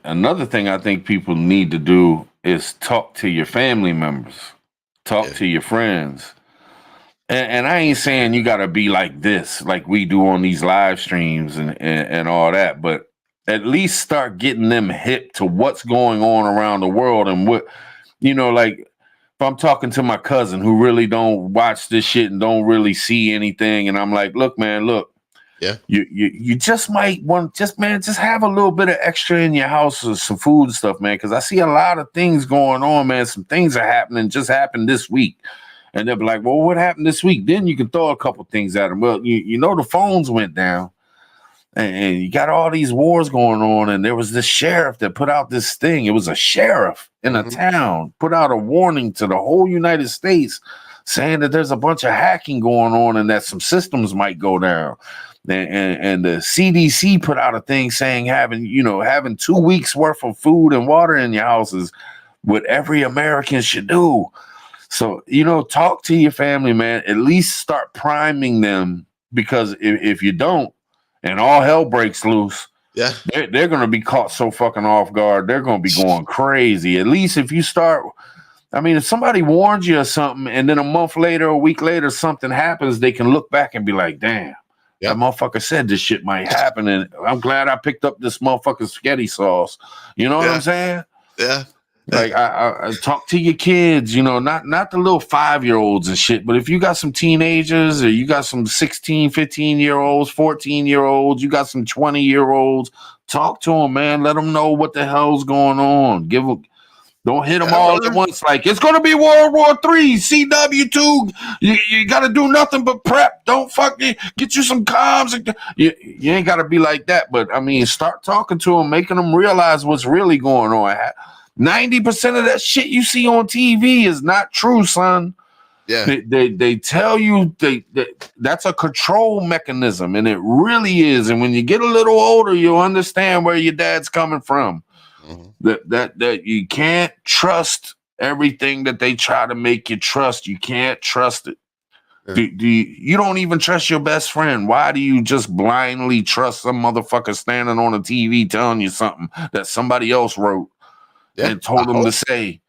another thing I think people need to do is talk to your family members, talk to your friends. And I ain't saying you got to be like this, like we do on these live streams and all that, but at least start getting them hip to what's going on around the world and what, you know, like if I'm talking to my cousin who really don't watch this shit and don't really see anything, and I'm like, look, man, look. Yeah, you just might want just have a little bit of extra in your house or some food and stuff, man. Because I see a lot of things going on, man. Some things are happening, just happened this week, and they'll be like, "Well, what happened this week?" Then you can throw a couple things at them. Well, you know the phones went down, and you got all these wars going on, and there was this sheriff that put out this thing. It was a sheriff in a town put out a warning to the whole United States, saying that there's a bunch of hacking going on and that some systems might go down. And the CDC put out a thing saying having 2 weeks worth of food and water in your house is what every American should do. So, talk to your family, man. At least start priming them, because if you don't and all hell breaks loose, they're going to be caught so fucking off guard. They're going to be going crazy. At least if you start, if somebody warns you or something and then a month later, a week later, something happens, they can look back and be like, damn. That motherfucker said this shit might happen, and I'm glad I picked up this motherfucking spaghetti sauce. You know what I'm saying? Yeah. Like I talk to your kids, not the little 5-year-olds and shit, but if you got some teenagers or you got some 16, 15-year-olds, 14-year-olds, you got some 20-year-olds, talk to them, man. Let them know what the hell's going on. Don't hit them all at once. Like, it's going to be World War III, CW2. You got to do nothing but prep. Don't get you some comms. You ain't got to be like that. But, start talking to them, making them realize what's really going on. 90% of that shit you see on TV is not true, son. Yeah. They tell you that's a control mechanism, and it really is. And when you get a little older, you'll understand where your dad's coming from. That you can't trust everything that they try to make you trust. You can't trust it. You don't even trust your best friend. Why do you just blindly trust some motherfucker standing on a TV telling you something that somebody else wrote and told them to say?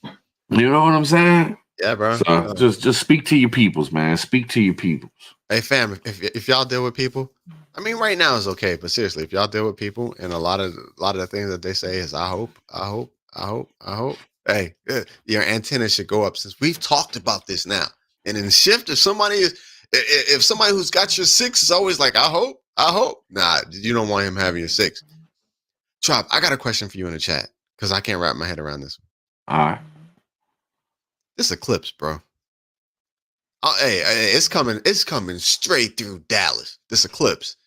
You know what I'm saying? Yeah, bro. So just speak to your peoples, man. Speak to your peoples. Hey, fam, if y'all deal with people, I mean, right now is okay, but seriously, if y'all deal with people, and a lot of the things that they say is, I hope. Hey, your antenna should go up, since we've talked about this now. And in shift, if somebody who's got your 6 is always like, I hope. Nah, you don't want him having your 6. Trop, I got a question for you in the chat, because I can't wrap my head around this. All right. This Eclipse, bro. Oh, hey, it's coming straight through Dallas. This Eclipse.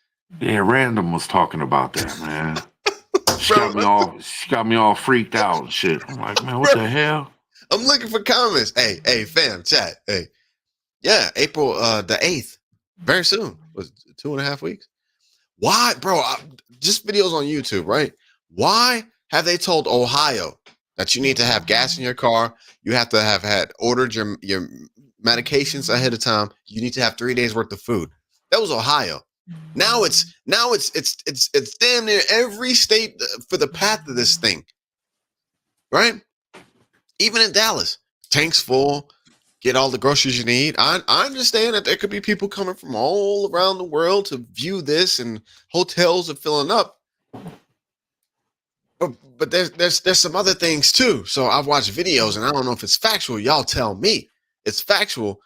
Yeah, Random was talking about that, man. She got me all freaked out and shit. I'm like, man, what the hell? I'm looking for comments. Hey, fam, chat. Hey, yeah, April the 8th, very soon. Was 2.5 weeks? Why, bro? Just videos on YouTube, right? Why have they told Ohio that you need to have gas in your car? You have to have had ordered your medications ahead of time. You need to have 3 days worth of food. That was Ohio. Now it's damn near every state for the path of this thing, right? Even in Dallas, tanks full, get all the groceries you need. I understand that there could be people coming from all around the world to view this, and hotels are filling up. But there's some other things too. So I've watched videos, and I don't know if it's factual. Y'all tell me. It's factual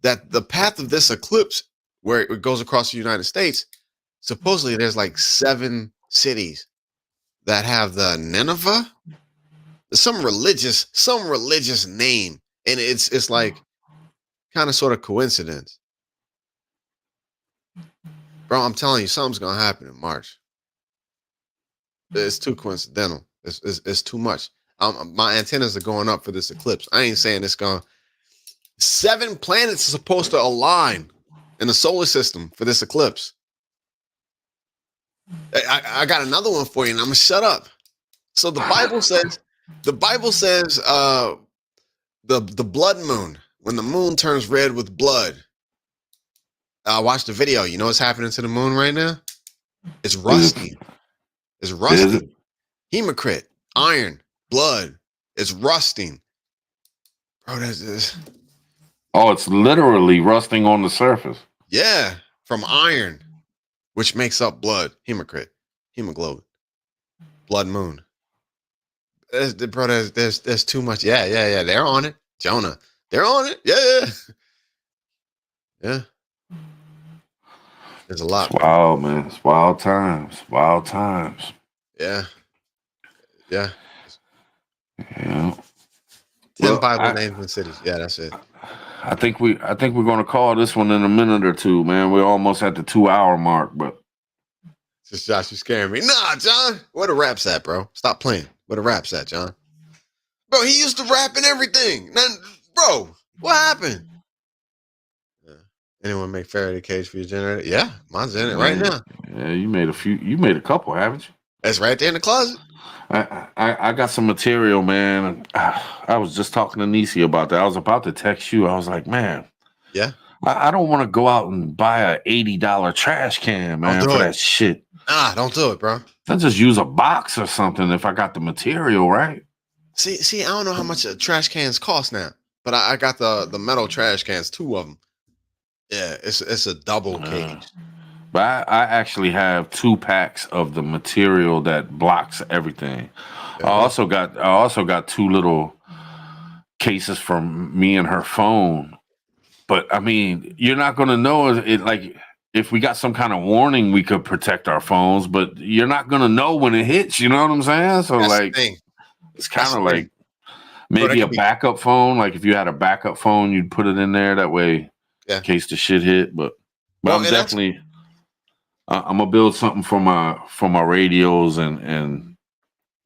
that the path of this eclipse, where it goes across the United States, supposedly there's like 7 cities that have the Nineveh, some religious name, and it's like kind of sort of coincidence. Bro, I'm telling you, something's gonna happen in March. It's too coincidental. It's too much. My antennas are going up for this eclipse. I ain't saying it's gonna. 7 planets are supposed to align in the solar system for this eclipse. I got another one for you, and I'm gonna shut up. So the Bible says the blood moon, when the moon turns red with blood. Watch the video. You know what's happening to the moon right now? It's rusting. It's rusting. Hematite, iron, blood. It's rusting. Bro, that's this. Oh, it's literally rusting on the surface. Yeah, from iron, which makes up blood, hemoglobin, blood moon. Bro, there's too much. Yeah. They're on it, Jonah. They're on it. Yeah. There's a lot. It's wild, man. It's wild times. Wild times. Yeah. 10 Bible names and cities. Yeah, that's it. I think we're gonna call this one in a minute or two, man. We're almost at the 2-hour mark, but just Josh, you scaring me. Nah, John. Where the rap's at, bro? Stop playing. Where the rap's at, John? Bro, he used to rap and everything. Bro, what happened? Anyone make Faraday cage for your generator? Yeah, mine's in it right now. Yeah, you made a couple, haven't you? It's right there in the closet. I got some material, man. I was just talking to Nisi about that. I was about to text you. I was like, man, yeah, I don't want to go out and buy a $80 trash can, man, for that shit. Nah, don't do it, bro. I'll just use a box or something if I got the material, right? See, I don't know how much trash cans cost now, but I got the metal trash cans, 2 of them. Yeah, it's a double cage. But I actually have 2 packs of the material that blocks everything. Yeah. I also got 2 little cases from me and her phone. But I mean, you're not gonna know it. Like, if we got some kind of warning, we could protect our phones, but you're not gonna know when it hits. You know what I'm saying? So that's it's kind of like maybe a backup phone. Like if you had a backup phone, you'd put it in there that way, in case the shit hit. But I'm definitely. I'm gonna build something for my radios and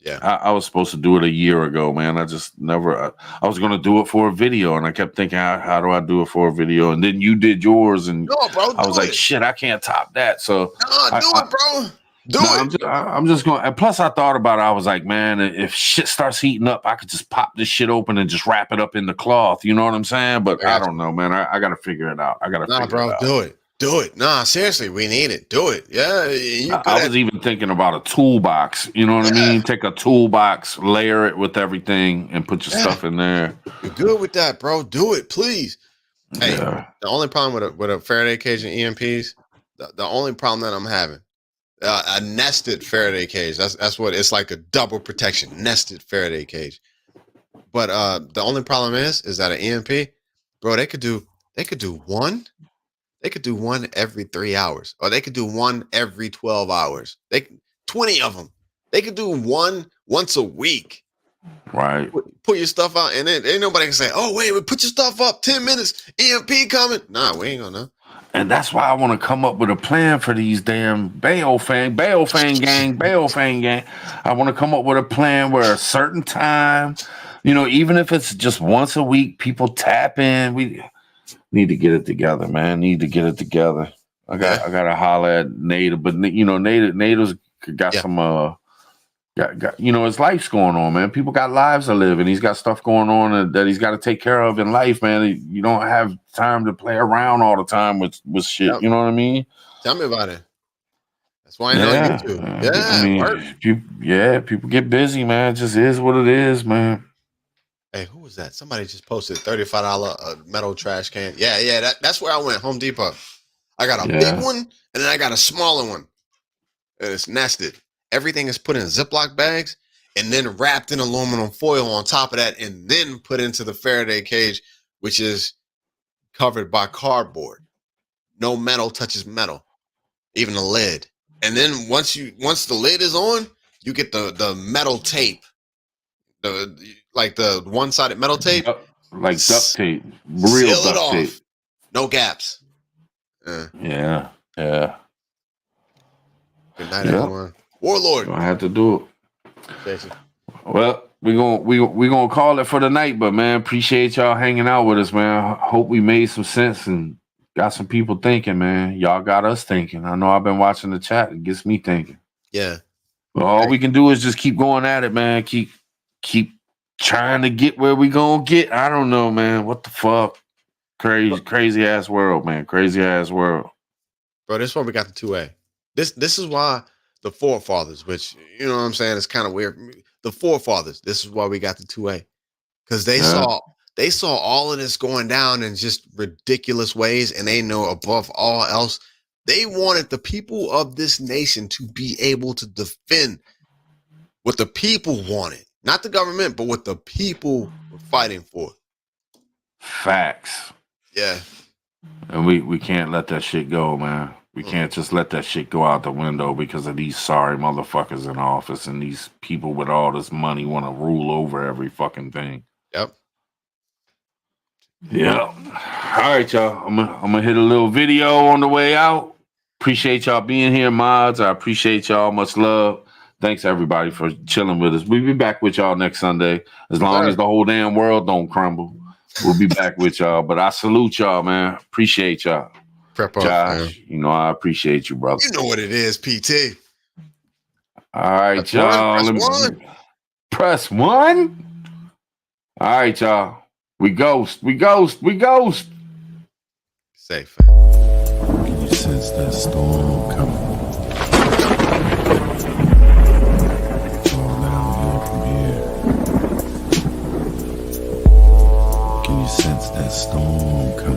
Yeah. I was supposed to do it a year ago, man. I just never. I was gonna do it for a video, and I kept thinking, how do I do it for a video? And then you did yours, and No, bro, I was do like, it. shit, I can't top that. So No, do it, bro. Do it. I'm just going. And plus, I thought about it. I was like, man, if shit starts heating up, I could just pop this shit open and just wrap it up in the cloth. You know what I'm saying? But I don't know, man. I got to figure it out. Do it. Do it. Nah, seriously, we need it. Do it. Yeah. I was even thinking about a toolbox. You know what I mean? Take a toolbox, layer it with everything, and put your stuff in there. You're good with that, bro. Do it, please. Hey, Yeah. the only problem with a Faraday cage and EMPs, the only problem that I'm having, a nested Faraday cage. That's what it's like, a double protection nested Faraday cage. But the only problem is that an EMP, bro, they could do one. They could do one every 3 hours, or they could do one every 12 hours. 20 of them. They could do one once a week. Right. Put your stuff out, and then ain't nobody can say, "Oh, wait, put your stuff up. 10 minutes. EMP coming." Nah, we ain't gonna know. And that's why I want to come up with a plan for these damn Baofang gang. I want to come up with a plan where a certain time, even if it's just once a week, people tap in. We need to get it together, man. I gotta holler at Native, but Native's got some got his life's going on, man. People got lives to live, and he's got stuff going on that he's got to take care of in life, man. You don't have time to play around all the time with shit. Yep. You know what I mean? Tell me about it. That's why I know YouTube. People get busy, man. It just is what it is, man. Hey, who was that? Somebody just posted $35 metal trash can. Yeah. That's where I went. Home Depot. I got a big one, and then I got a smaller one. And it's nested. Everything is put in Ziploc bags and then wrapped in aluminum foil on top of that, and then put into the Faraday cage, which is covered by cardboard. No metal touches metal, even the lid. And then once the lid is on, you get the metal tape, the one-sided metal tape, like duct tape, real duct tape, no gaps. Yeah. Good night, everyone. Warlord. I have to do it. Well, we gonna call it for the night, but man, appreciate y'all hanging out with us, man. Hope we made some sense and got some people thinking, man. Y'all got us thinking. I know I've been watching the chat. It gets me thinking. Yeah. But all we can do is just keep going at it, man. Keep trying to get where we gonna get. I don't know, man. What the fuck? Crazy ass world, man. Crazy ass world. Bro, this is why we got the 2A. This is why the forefathers, which, you know what I'm saying, it's kind of weird. The forefathers, this is why we got the 2A. Because they saw all of this going down in just ridiculous ways, and they know above all else, they wanted the people of this nation to be able to defend what the people wanted. Not the government, but what the people were fighting for. Facts. Yeah. And we can't let that shit go, man. We can't just let that shit go out the window because of these sorry motherfuckers in office and these people with all this money want to rule over every fucking thing. Yep. Yeah. All right, y'all. I'm gonna hit a little video on the way out. Appreciate y'all being here, mods. I appreciate y'all. Much love. Thanks everybody for chilling with us. We'll be back with y'all next Sunday. As long as the whole damn world don't crumble, we'll be back with y'all. But I salute y'all, man. Appreciate y'all. Josh, I appreciate you, brother. You know what it is, PT. All right, y'all. Press one. All right, y'all. We ghost. Safe. Can you sense that storm coming? Fall downhill from here. Can you sense that storm coming?